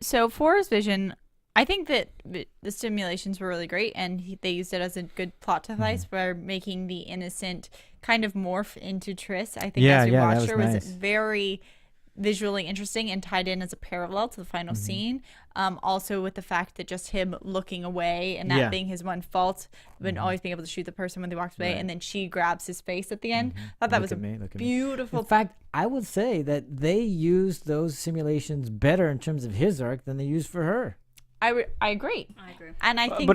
So for his vision, I think that the stimulations were really great, and they used it as a good plot device for making the innocent kind of morph into Trish. I think as we watched her was very visually interesting and tied in as a parallel to the final scene. Also with the fact that just him looking away and that being his one fault, but always being able to shoot the person when they walked away, and then she grabs his face at the end. I thought that was a beautiful. In fact, I would say that they used those simulations better in terms of his arc than they used for her. I agree. And I think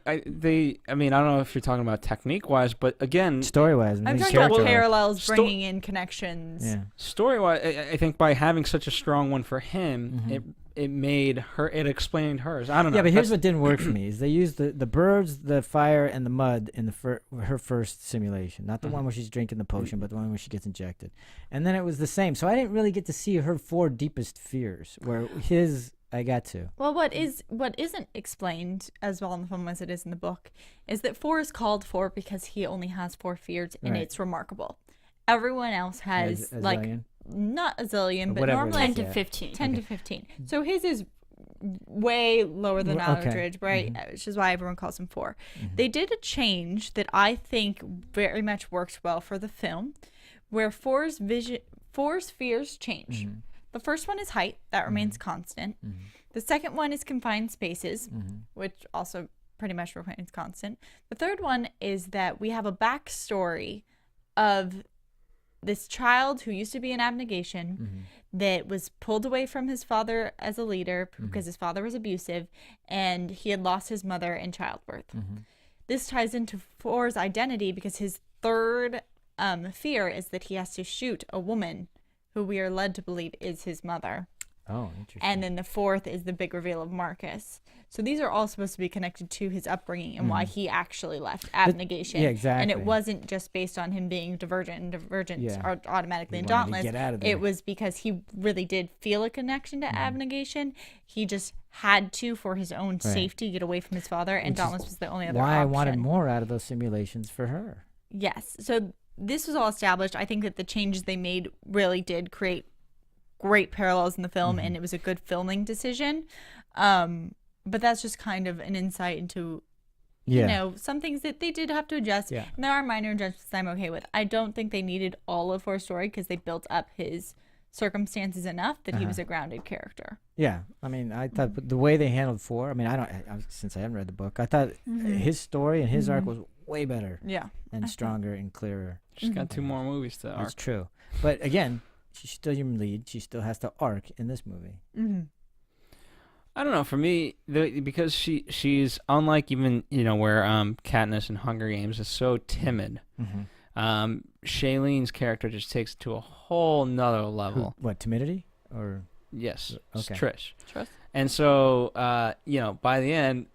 I mean, I don't know if you're talking about technique-wise, but again... Story-wise. I'm talking about parallels, bringing in connections. Yeah. Story-wise, I think by having such a strong one for him, it made her... It explained hers. I don't know. Yeah, but here's what didn't work for me, is they used the birds, the fire, and the mud in her first simulation. Not the one where she's drinking the potion, but the one where she gets injected. And then it was the same. So I didn't really get to see her 4 deepest fears, where his... I got to. Well, what isn't explained as well in the film as it is in the book is that 4 is called 4 because he only has 4 fears, and it's remarkable. Everyone else has not a zillion, but normally 10 to 15. 10 to 15. So his is way lower than average, right? Which is why everyone calls him 4. They did a change that I think very much worked well for the film, where 4's fears change. The first one is height. That remains constant. The second one is confined spaces, which also pretty much remains constant. The third one is that we have a backstory of this child who used to be in abnegation that was pulled away from his father as a leader because his father was abusive, and he had lost his mother in childbirth. This ties into 4's identity because his third fear is that he has to shoot a woman who we are led to believe is his mother. Oh, interesting. And then the 4th is the big reveal of Marcus. So these are all supposed to be connected to his upbringing and why he actually left abnegation. Yeah, exactly. And it wasn't just based on him being divergent, and divergents are automatically in wanted to Dauntless. get out of there. It was because he really did feel a connection to abnegation. He just had to, for his own safety, get away from his father, and Dauntless was the only other why option. I wanted more out of those simulations for her. Yes. So this was all established. I think that the changes they made really did create great parallels in the film, and it was a good filming decision. But that's just kind of an insight into, you know, some things that they did have to adjust. Yeah. And there are minor adjustments I'm okay with. I don't think they needed all of 4's story because they built up his circumstances enough that he was a grounded character. Yeah, I mean, I thought the way they handled 4. I mean, since I haven't read the book, I thought his story and his arc was way better. Yeah. And stronger and clearer. She's got 2 more movies to That's arc. true. But again, she's still your lead. She still has to arc in this movie. I don't know. For me, because she's unlike even where Katniss in Hunger Games is so timid. Shailene's character just takes it to a whole nother level. What, timidity or? Yes, Okay. Trish. Trish. And so by the end,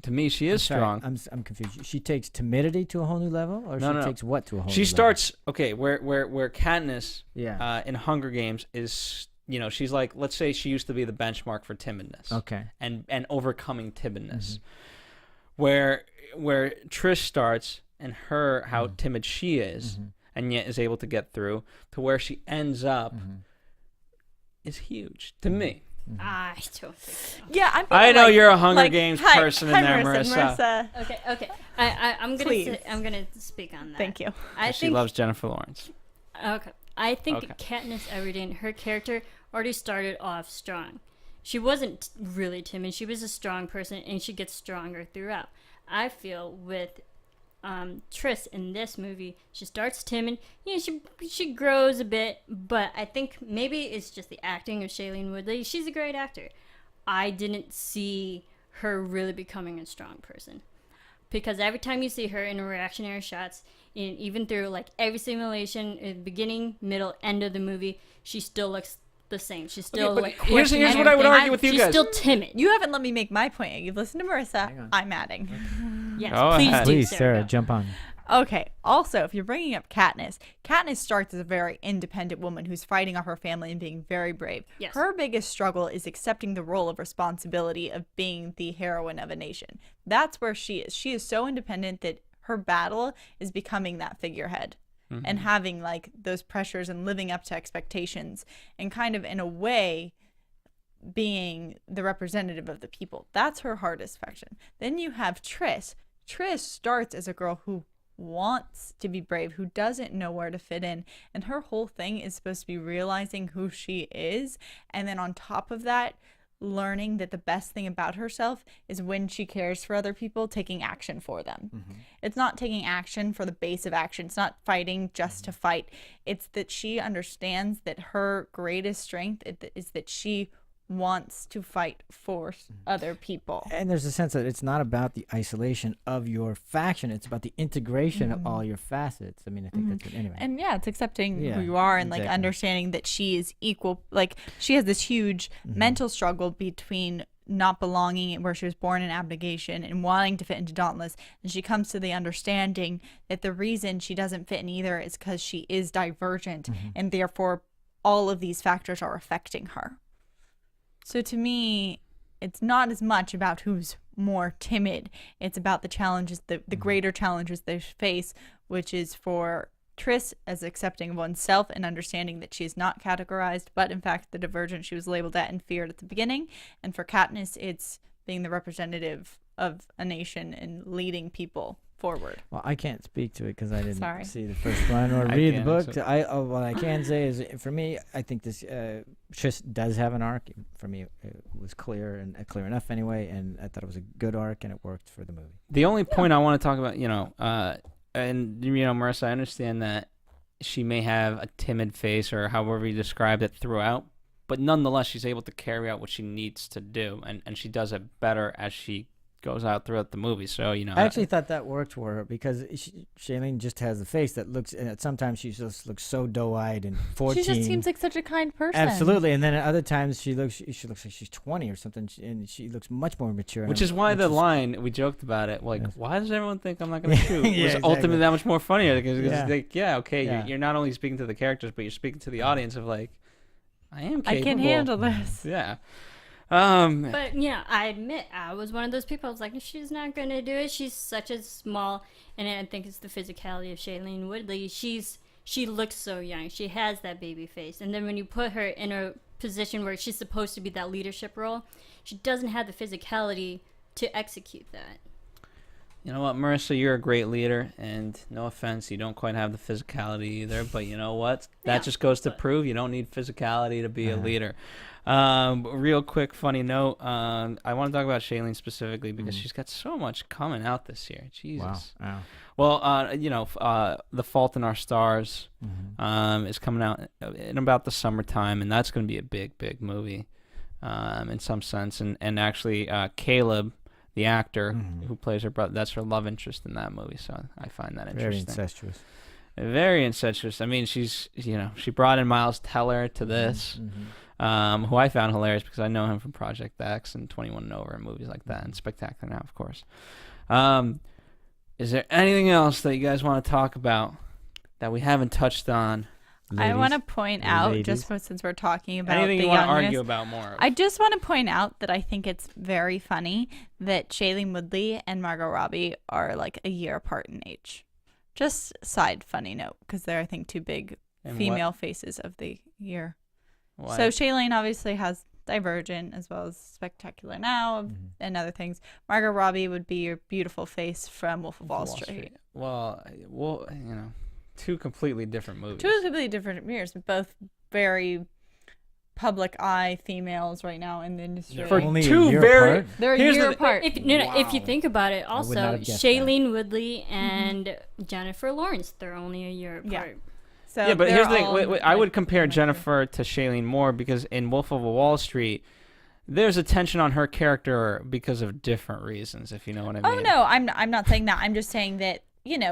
to me, she is strong. I'm confused. She takes timidity to a whole new level, or No. takes what to a whole? She new starts where Katniss Yeah. in Hunger Games is she's like, let's say she used to be the benchmark for timidness. Okay. And overcoming timidness. Where Trish starts and how timid she is and yet is able to get through to where she ends up is huge to me. I don't think so. Yeah, I know you're a Hunger Games person in there, Marissa. Okay. I'm gonna speak on that. Thank you. She loves Jennifer Lawrence. Okay. I think Katniss Everdeen, her character already started off strong. She wasn't really timid. She was a strong person, and she gets stronger throughout. I feel with Triss in this movie, she starts timid. She grows a bit, but I think maybe it's just the acting of Shailene Woodley. She's a great actor. I didn't see her really becoming a strong person. Because every time you see her in reactionary shots, even through like every simulation, beginning, middle, end of the movie, she still looks the same. She's still here's what I would argue with you guys. She's still timid. You haven't let me make my point yet. You've listened to Marissa. I'm adding. Yes, Go please ahead. do, Please, Sarah, go. jump on. Okay. Also, if you're bringing up Katniss starts as a very independent woman who's fighting off her family and being very brave. Yes. Her biggest struggle is accepting the role of responsibility of being the heroine of a nation. That's where she is. She is so independent that her battle is becoming that figurehead and having like those pressures and living up to expectations and kind of in a way being the representative of the people. That's her hardest section. Then you have Triss. Triss starts as a girl who wants to be brave, who doesn't know where to fit in, and her whole thing is supposed to be realizing who she is, and then on top of that, learning that the best thing about herself is when she cares for other people, taking action for them. It's not taking action for the base of action. It's not fighting just to fight. It's that she understands that her greatest strength is that she wants to fight for other people. And there's a sense that it's not about the isolation of your faction. It's about the integration of all your facets. I mean, I think that's good. Anyway. And yeah, it's accepting who you are and like understanding that she is equal. Like she has this huge mental struggle between not belonging where she was born in abnegation and wanting to fit into Dauntless. And she comes to the understanding that the reason she doesn't fit in either is because she is divergent and therefore all of these factors are affecting her. So to me, it's not as much about who's more timid. It's about the challenges, the greater challenges they face, which is for Triss as accepting of oneself and understanding that she is not categorized, but in fact the divergent she was labeled at and feared at the beginning. And for Katniss, it's being the representative of a nation and leading people forward. Well, I can't speak to it because I didn't Sorry. see the first one or I read the can't, book. so- What I can say is, for me, I think this just does have an arc. For me, it was clear and clear enough anyway, and I thought it was a good arc and it worked for the movie. The only point I want to talk about, and Marissa, I understand that she may have a timid face or however you described it throughout, but nonetheless, she's able to carry out what she needs to do, and she does it better as she goes out throughout the movie. So, I actually thought that worked for her because Shailene just has a face that looks, and sometimes she just looks so doe-eyed and 14. She just seems like such a kind person. Absolutely, and then at other times she looks like she's 20 or something, and she looks much more mature. which is why the line, we joked about it, like, Yes. why does everyone think I'm not going to shoot? Yeah, was exactly. ultimately that much more funnier because Yeah. you're not only speaking to the characters, but you're speaking to the audience of like, I am capable. I can handle this. Yeah. But I admit I was one of those people. I was like, she's not gonna do it. She's such a small, and I think it's the physicality of Shailene Woodley. She looks so young. She has that baby face, and then when you put her in a position where she's supposed to be that leadership role, she doesn't have the physicality to execute that. You know what, Marissa, you're a great leader, and no offense, you don't quite have the physicality either, but you know what? That just goes to prove you don't need physicality to be a leader. Real quick, funny note, I want to talk about Shailene specifically because she's got so much coming out this year. Jesus. Wow. Well, The Fault in Our Stars is coming out in about the summertime, and that's going to be a big, big movie in some sense. And actually, Caleb, the actor who plays her brother, that's her love interest in that movie, so I find that Very interesting. incestuous. Very incestuous. I mean, she's, she brought in Miles Teller to this, who I found hilarious because I know him from Project X and 21 and Over and movies like that, and Spectacular Now, of course. Is there anything else that you guys want to talk about that we haven't touched on? I want to point out, Ladies. since we're talking about Anything the you want to youngness, argue about more? I just want to point out that I think it's very funny that Shailene Woodley and Margot Robbie are like a year apart in age. Just side funny note, because they're, I think, two big And female faces of the year. what? So Shailene obviously has Divergent as well as Spectacular Now and other things. Margot Robbie would be your beautiful face from Wolf of Wall Street. Well, two completely different movies. Two completely different mirrors, but both very public eye females right now in the industry. For Only a two year very apart? They're a Here's year the- apart. If you think about it, would not also have guessed Shailene Woodley and Jennifer Lawrence, they're only a year Yeah. apart. So Yeah, but here's the they're thing. all, Wait, I would like, compare like- Jennifer to Shailene more because in Wolf of Wall Street, there's a tension on her character because of different reasons, if you know what I mean. Oh no, I'm not saying that. I'm just saying that,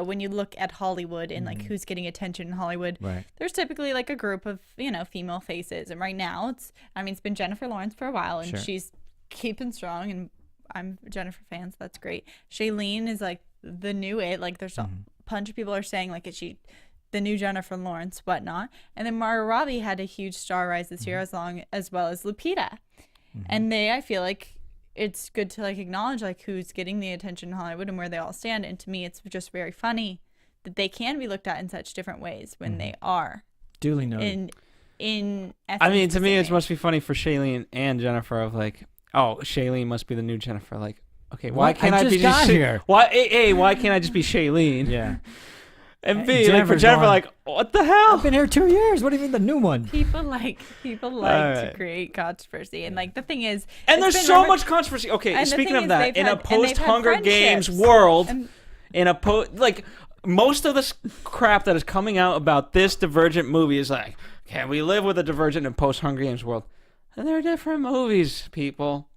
when you look at Hollywood and like who's getting attention in Hollywood, Right. there's typically like a group of, female faces. And right now it's been Jennifer Lawrence for a while and Sure. she's keeping strong, and I'm a Jennifer fan, so that's great. Shailene is like the new it. Like there's a bunch of people are saying like, is she the new Jennifer Lawrence, whatnot. And then Margot Robbie had a huge star rise this year as well as Lupita. And I feel like it's good to like acknowledge like who's getting the attention in Hollywood and where they all stand. And to me, it's just very funny that they can be looked at in such different ways when they are Duly noted. in essence, I mean, to the me, it same. must be funny for Shailene and Jennifer of like, oh, Shailene must be the new Jennifer. Like, okay, why What? can't I I, just be got just here. Why? A, why can't I just be Shailene? Yeah. And B, like for Jennifer's Jennifer, gone, like, what the hell? I've been here 2 years. What do you mean the new one? People like Alright. to create controversy, and like the thing is, And it's there's been so remembered- much controversy. Okay, and the speaking thing of is that, they've in had- a and they've had post-Hunger Games friendships, world, and- in a like most of this crap that is coming out about this Divergent movie is like, can we live with a Divergent in post-Hunger Games world? And they're different movies, people.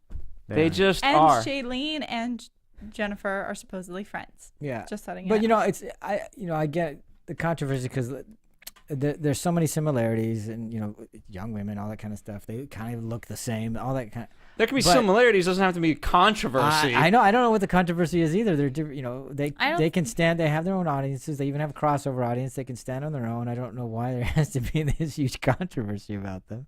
They just and are. Shailene and Jennifer are supposedly friends. Yeah. Just setting But it up. I get the controversy because there's so many similarities, and young women, all that kind of stuff. They kind of look the same. All that kind. There can be But- similarities. Doesn't have to be controversy. I know. I don't know what the controversy is either. They're they I don't- they can stand. They have their own audiences. They even have a crossover audience. They can stand on their own. I don't know why there has to be this huge controversy about them.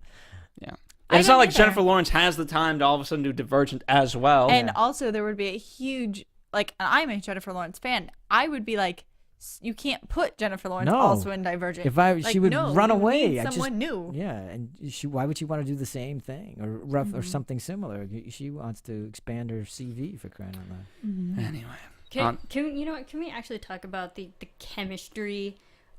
Yeah. I And it's not don't like either. Jennifer Lawrence has the time to all of a sudden do Divergent as well. And also, there would be a huge, like, I'm a Jennifer Lawrence fan. I would be like, you can't put Jennifer Lawrence No. also in Divergent. She would no, run you away. need I just- someone new. Yeah, and why would she want to do the same thing or something similar? She wants to expand her CV for crying out loud. Anyway, Can you know what? Can we actually talk about the chemistry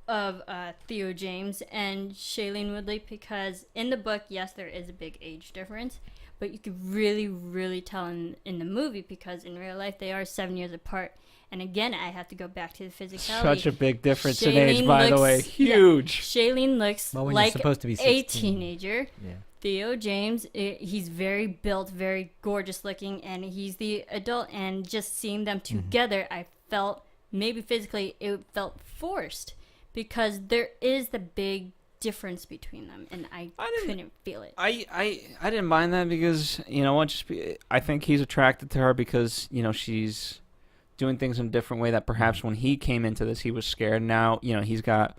of Theo James and Shailene Woodley? Because in the book, yes, there is a big age difference, but you could really, really tell in the movie, because in real life they are 7 years apart. And again, I have to go back to the physicality. Such a big difference in age, by the way. Huge. Yeah, Shailene looks like supposed to be a teenager. Yeah. Theo James, he's very built, very gorgeous looking, and he's the adult. And just seeing them together, I felt, maybe physically, it felt forced, because there is the big difference between them, and I couldn't feel it. I didn't mind that, because, you know what, I think he's attracted to her because, you know, she's doing things in a different way that perhaps when he came into this, he was scared. Now, you know, he's got,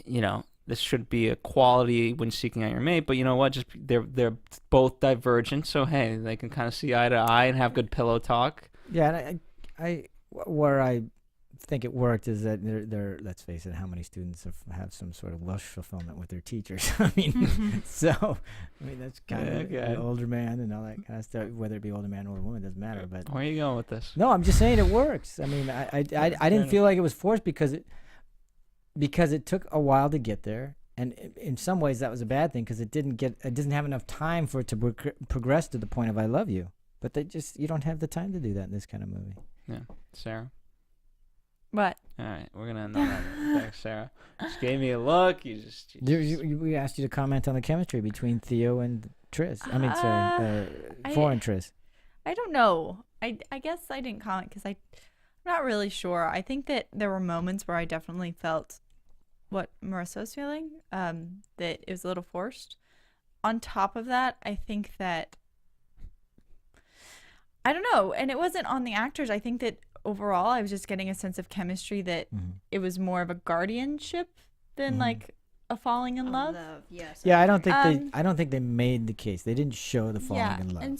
you know, this should be a quality when seeking out your mate, but you know what? Just they're both divergent, so hey, they can kind of see eye to eye and have good pillow talk. Yeah, and where I think it worked is that they're let's face it, how many students have some sort of lush fulfillment with their teachers? I mean, that's kind of an older man and all that kind of stuff. Whether it be older man or older woman, doesn't matter. But where are you going with this? No, I'm just saying it works. I mean, I didn't feel like it was forced because it took a while to get there, and in some ways that was a bad thing because it didn't have enough time for it to progress to the point of I love you. But you don't have the time to do that in this kind of movie. Yeah, Sarah. What? All right, we're gonna end on that. Thanks, Sarah. Just gave me a look. We asked you to comment on the chemistry between Theo and Tris. I mean, Four and Tris. I don't know. I guess I didn't comment because I'm not really sure. I think that there were moments where I definitely felt what Marissa was feeling, that it was a little forced. On top of that, I think that, I don't know, and it wasn't on the actors. I think that overall I was just getting a sense of chemistry that it was more of a guardianship than like a falling in love. Yes. Yeah, I don't think they made the case. They didn't show the falling in love. And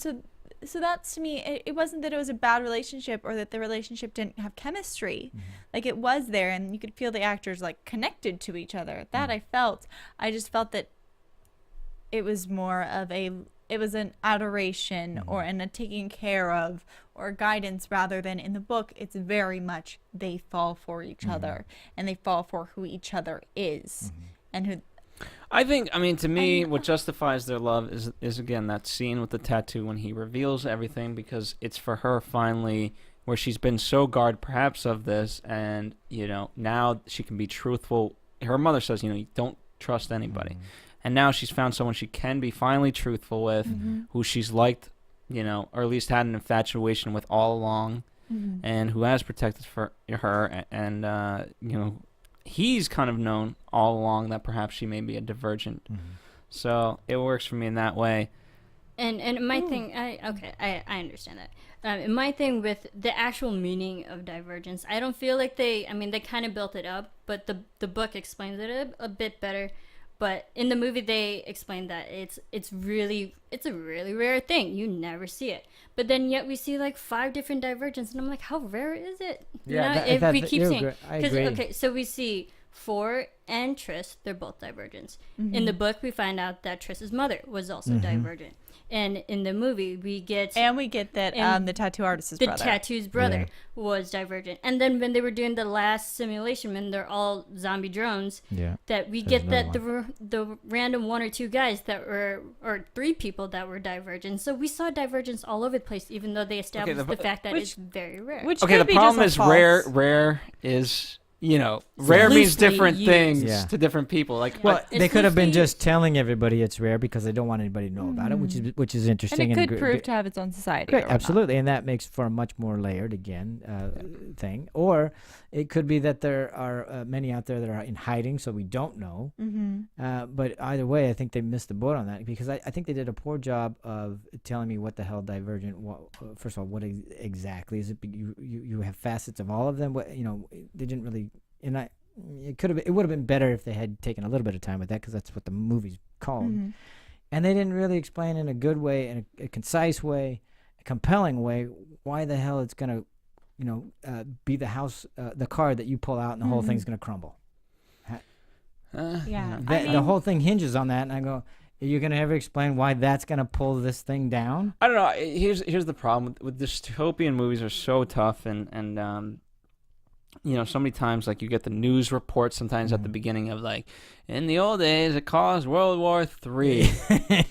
so that's, to me, it wasn't that it was a bad relationship or that the relationship didn't have chemistry. Like, it was there, and you could feel the actors like connected to each other. That I just felt that it was more of it was an adoration or a taking care of or guidance, rather than in the book it's very much they fall for each other and they fall for who each other is and who. I mean, to me, what justifies their love is again that scene with the tattoo when he reveals everything, because it's for her finally, where she's been so guarded perhaps of this, and you know, now she can be truthful. Her mother says, you know, you don't trust anybody. And now she's found someone she can be finally truthful with, who she's liked, you know, or at least had an infatuation with all along, and who has protected for her. And, you know, he's kind of known all along that perhaps she may be a divergent. So it works for me in that way. And my thing, I understand that. And my thing with the actual meaning of divergence, I don't feel like they kind of built it up, but the book explains it a bit better. But in the movie, they explain that it's a really rare thing. You never see it. But then yet we see like 5 different divergents, and I'm like, how rare is it? If we keep seeing, okay, so we see Four and Tris, they're both divergents. In the book, we find out that Tris's mother was also divergent. And in the movie, we get that the tattoo artist's brother. The tattoo's brother was divergent. And then when they were doing the last simulation, when they're all zombie drones, that we get that the random 1 or 2 guys that were, or 3 people that were divergent. So we saw divergence all over the place, even though they established the fact that it's very rare. The problem is rare is... You know, rare means different things to different people. Like, well, they could have been just telling everybody it's rare because they don't want anybody to know about it, which is interesting. And it could prove to have its own society. Great, absolutely, and that makes for a much more layered thing. Or it could be that there are many out there that are in hiding, so we don't know. But either way, I think they missed the boat on that, because I think they did a poor job of telling me what the hell divergent. First of all, what exactly is it? You have facets of all of them. What, you know, they didn't really. And it would have been better if they had taken a little bit of time with that, because that's what the movie's called. And they didn't really explain in a good way, in a concise way, a compelling way, why the hell it's gonna, you know, be the house, the card that you pull out, and the whole thing's gonna crumble. The whole thing hinges on that, and I go, Are you gonna ever explain why that's gonna pull this thing down? I don't know. Here's the problem with dystopian movies are so tough, and so many times like you get the news reports sometimes at the beginning of like, in the old days it caused World War III.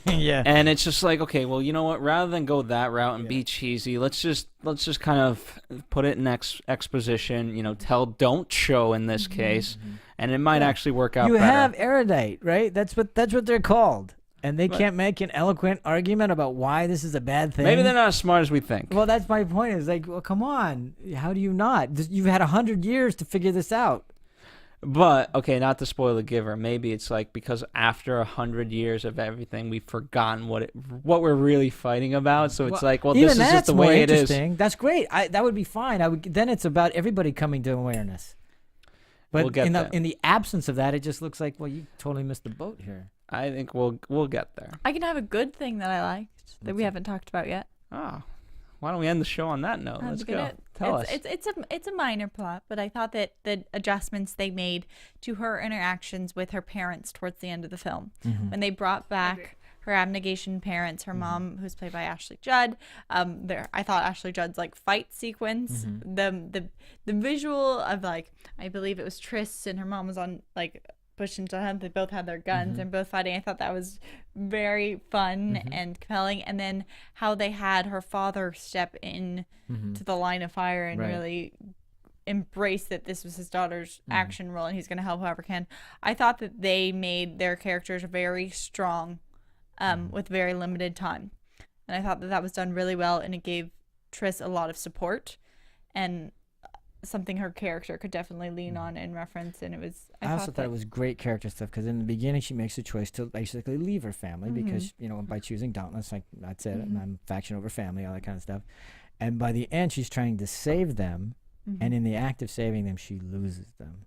Yeah. And it's just like, okay, well, you know what? Rather than go that route and be cheesy, let's just kind of put it in exposition. Don't show in this case, and it might actually work out. You better. have erudite, right? That's what they're called. And they can't make an eloquent argument about why this is a bad thing. Maybe they're not as smart as we think. Well, that's my point. Is like, well, come on. How do you not? You've had 100 years to figure this out. But, okay, not to spoil the giver, maybe it's like because after 100 years of everything, we've forgotten what we're really fighting about. So it's like, well, this is just the way it is. That's great. That would be fine. Then it's about everybody coming to awareness. But We'll get there. in the absence of that, it just looks like, well, you totally missed the boat here. I think we'll get there. I can have a good thing that I liked that we haven't talked about yet. Oh, why don't we end the show on that note? Let's go. Tell us. It's a minor plot, but I thought that the adjustments they made to her interactions with her parents towards the end of the film, when they brought back her abnegation parents, her mom, who's played by Ashley Judd. I thought Ashley Judd's like fight sequence, the visual of like, I believe it was Tris and her mom was on like pushing to him. They both had their guns and both fighting. I thought that was very fun and compelling. And then how they had her father step in to the line of fire and really embrace that this was his daughter's action role and he's going to help whoever can. I thought that they made their characters very strong with very limited time. And I thought that was done really well, and it gave Tris a lot of support and something her character could definitely lean on and reference. And it was I also thought it was great character stuff, because in the beginning she makes a choice to basically leave her family because by choosing Dauntless, like that's it, I'm faction over family, all that kind of stuff. And by the end she's trying to save them, and in the act of saving them she loses them,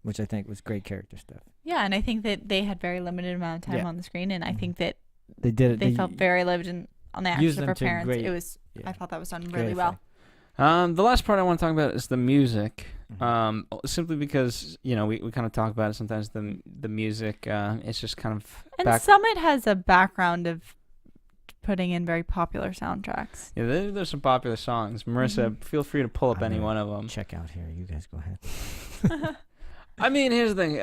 which I think was great character stuff. And I think that they had very limited amount of time on the screen, and I think that they did it. They felt very lived on the actions of her parents. Great, it was I thought that was done really well. The last part I want to talk about is the music. Simply because we kind of talk about it sometimes. The music, it's just kind of. And Summit has a background of putting in very popular soundtracks. Yeah, there's some popular songs. Marissa, feel free to pull up any one of them. Check out here. You guys go ahead. I mean, here's the thing.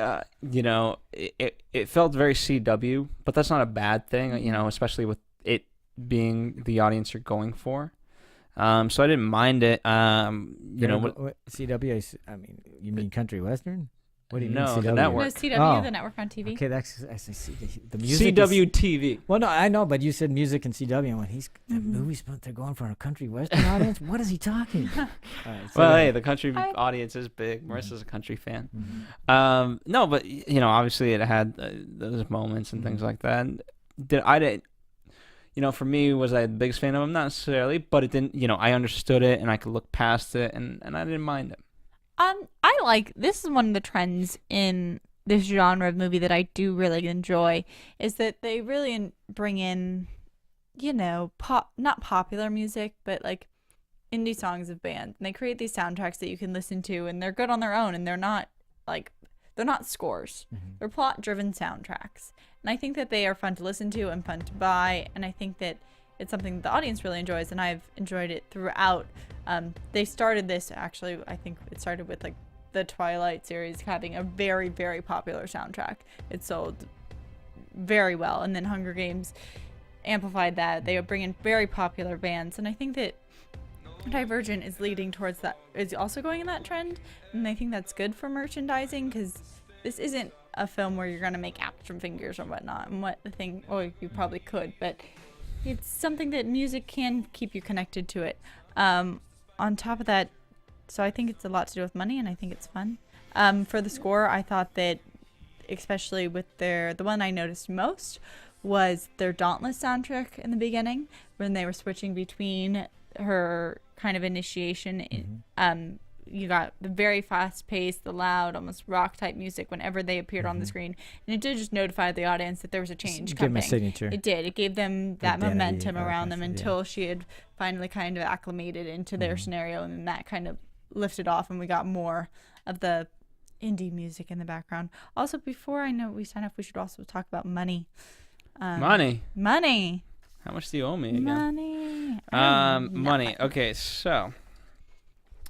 It felt very CW, but that's not a bad thing. Especially with it being the audience you're going for. So I didn't mind it. CW. I mean, you mean country western? What do you mean? No, CW? the network. No, CW, the network on TV. Okay, that's the music. CW TV. Well, no, I know, but you said music and CW. And when the movie's they're going for a country western audience. What is he talking? Well, hey, the country audience is big. Marissa's a country fan. No, but obviously it had those moments and things like that. For me, was I the biggest fan of him? Not necessarily, but it didn't. I understood it and I could look past it, and I didn't mind it. This is one of the trends in this genre of movie that I do really enjoy, is that they really bring in, not popular music, but like indie songs of bands, and they create these soundtracks that you can listen to, and they're good on their own, and they're not scores. They're plot-driven soundtracks, and I think that they are fun to listen to and fun to buy, and I think that it's something that the audience really enjoys, and I've enjoyed it throughout. They started this, actually, I think it started with like the Twilight series having a very, very popular soundtrack. It sold very well, and then Hunger Games amplified that. They would bring in very popular bands, and I think that Divergent is leading towards that, is also going in that trend, and I think that's good for merchandising, because this isn't a film where you're going to make action figures or whatnot, and you probably could, but it's something that music can keep you connected to it. On top of that, so I think it's a lot to do with money, and I think it's fun. For the score, I thought that, especially with the one I noticed most was their Dauntless soundtrack in the beginning, when they were switching between her kind of initiation. You got the very fast-paced, the loud, almost rock-type music whenever they appeared on the screen. And it did just notify the audience that there was a change coming. Give them a signature. It did. It gave them that momentum around them until she had finally kind of acclimated into their scenario, and then that kind of lifted off, and we got more of the indie music in the background. Also, before I know we sign off, we should also talk about money. Money. How much do you owe me again? Money. Okay, so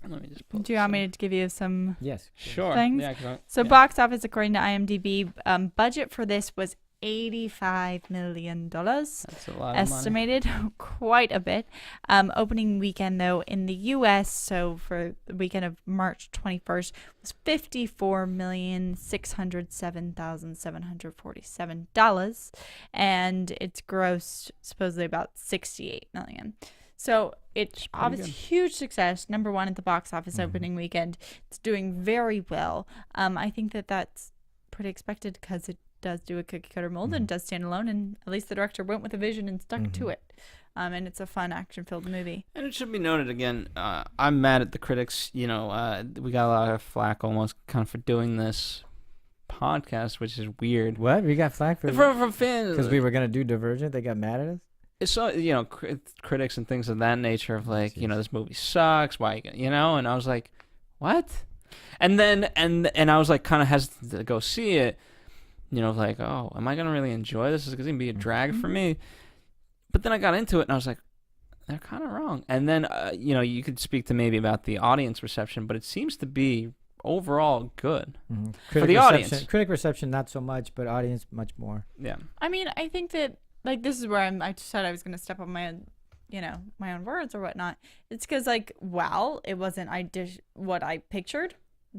let me just pull. Do you want me to give you some? Yes. Sure. Things? Yeah, So box office, according to IMDb, budget for this was $85 million. That's a lot of estimated. Quite a bit. Opening weekend, though, in the U.S., so for the weekend of March 21st, was $54,607,747. And it's grossed supposedly about $68 million. So it's obviously huge success. Number one at the box office opening weekend. It's doing very well. I think that's pretty expected because it does do a cookie cutter mold and does stand alone, and at least the director went with a vision and stuck to it. And it's a fun action filled movie. And it should be noted again, I'm mad at the critics. We got a lot of flack almost kind of for doing this podcast, which is weird. What? We got flack from fans because we were gonna do Divergent. They got mad at us. It's so critics and things of that nature of like this movie sucks. Why and I was like, what? And then and I was like kind of hesitant to go see it. Like, oh, am I going to really enjoy this? Is it going to be a drag for me? But then I got into it, and I was like, they're kind of wrong. And then, you could speak to maybe about the audience reception, but it seems to be overall good for the audience. Critic reception, not so much, but audience, much more. Yeah. I mean, I think that, like, this is where I said I was going to step on my own, my own words or whatnot. It's because, like, wow, it wasn't what I pictured.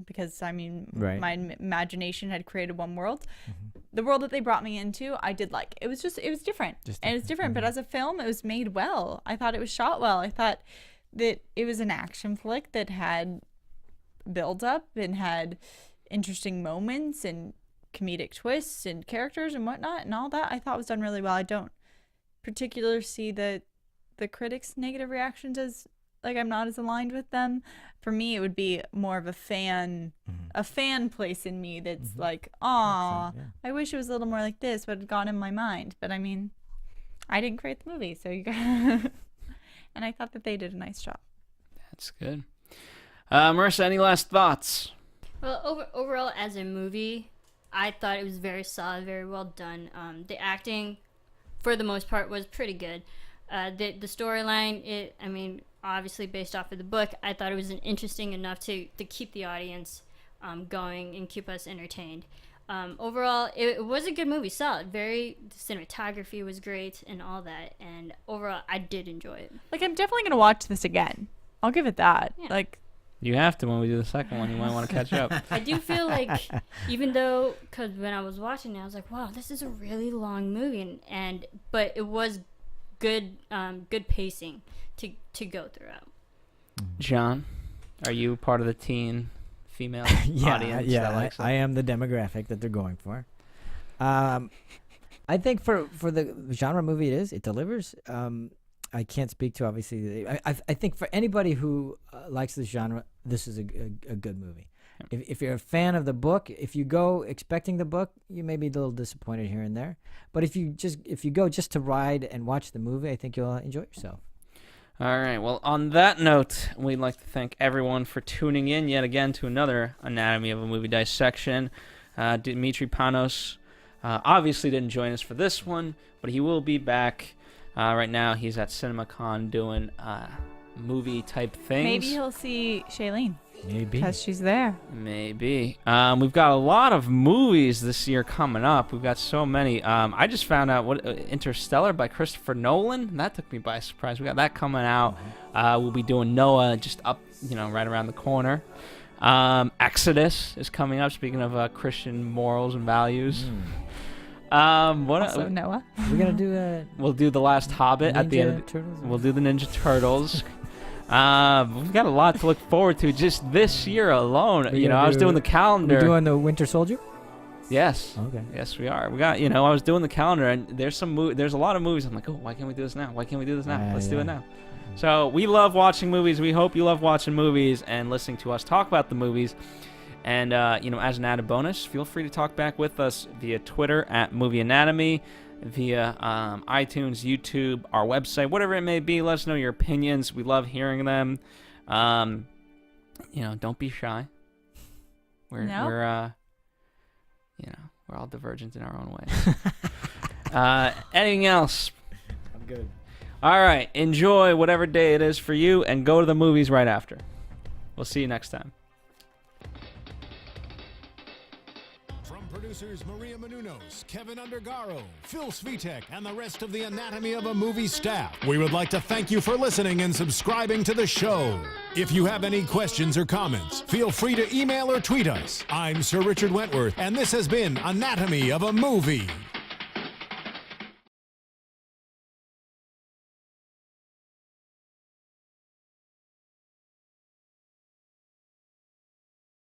Because my imagination had created one world. The world that they brought me into, I did like. It was different. And it's different. But as a film, it was made well. I thought it was shot well. I thought that it was an action flick that had build up and had interesting moments and comedic twists and characters and whatnot and all that. I thought was done really well. I don't particularly see the critics' negative reactions as like I'm not as aligned with them. For me, it would be more of a fan place in me that's like, aw, I wish it was a little more like this, what had gone in my mind. But I mean, I didn't create the movie, so you got and I thought that they did a nice job. That's good. Marissa, any last thoughts? Well, overall, as a movie, I thought it was very solid, very well done. The acting, for the most part, was pretty good. The storyline, obviously based off of the book, I thought it was interesting enough to keep the audience going and keep us entertained. Overall, it was a good movie, solid. The cinematography was great and all that. And overall, I did enjoy it. Like, I'm definitely going to watch this again. I'll give it that. Yeah. Like, you have to when we do the second one. You might want to catch up. I do feel like, even though, because when I was watching it, I was like, wow, this is a really long movie. But it was good pacing to go throughout. John, are you part of the teen female audience? I am the demographic that they're going for. I think for the genre movie it delivers. I can't speak to obviously. I think for anybody who likes this genre, this is a good movie. If you're a fan of the book, if you go expecting the book, you may be a little disappointed here and there. But if you go just to ride and watch the movie, I think you'll enjoy yourself. All right. Well, on that note, we'd like to thank everyone for tuning in yet again to another Anatomy of a Movie dissection. Dimitri Panos obviously didn't join us for this one, but he will be back. Right now, he's at CinemaCon doing movie-type things. maybe he'll see Shailene. Maybe. Because she's there. Maybe. We've got a lot of movies this year coming up. We've got so many. I just found out what Interstellar by Christopher Nolan. That took me by surprise. We got that coming out. We'll be doing Noah just up, right around the corner. Exodus is coming up. Speaking of Christian morals and values. Also Noah. We're gonna do We'll do The Last Hobbit at the end. Turtles. We'll do the Ninja Turtles. We've got a lot to look forward to just this year alone. I was doing the calendar. We're doing the Winter Soldier. Yes. Okay. Yes, we are. We got. I was doing the calendar, and there's a lot of movies. I'm like, oh, why can't we do this now? Why can't we do this now? Let's do it now. So we love watching movies. We hope you love watching movies and listening to us talk about the movies. And as an added bonus, feel free to talk back with us via Twitter at Movie Anatomy, via iTunes, YouTube, our website, whatever it may be. Let us know your opinions. We love hearing them. Don't be shy. We're all divergent in our own ways. Anything else? I'm good. All right. Enjoy whatever day it is for you and go to the movies right after. We'll see you next time. From producers Maria Menounos, Kevin Undergaro, Phil Svitek, and the rest of the Anatomy of a Movie staff, we would like to thank you for listening and subscribing to the show. If you have any questions or comments, feel free to email or tweet us. I'm Sir Richard Wentworth, and this has been Anatomy of a Movie.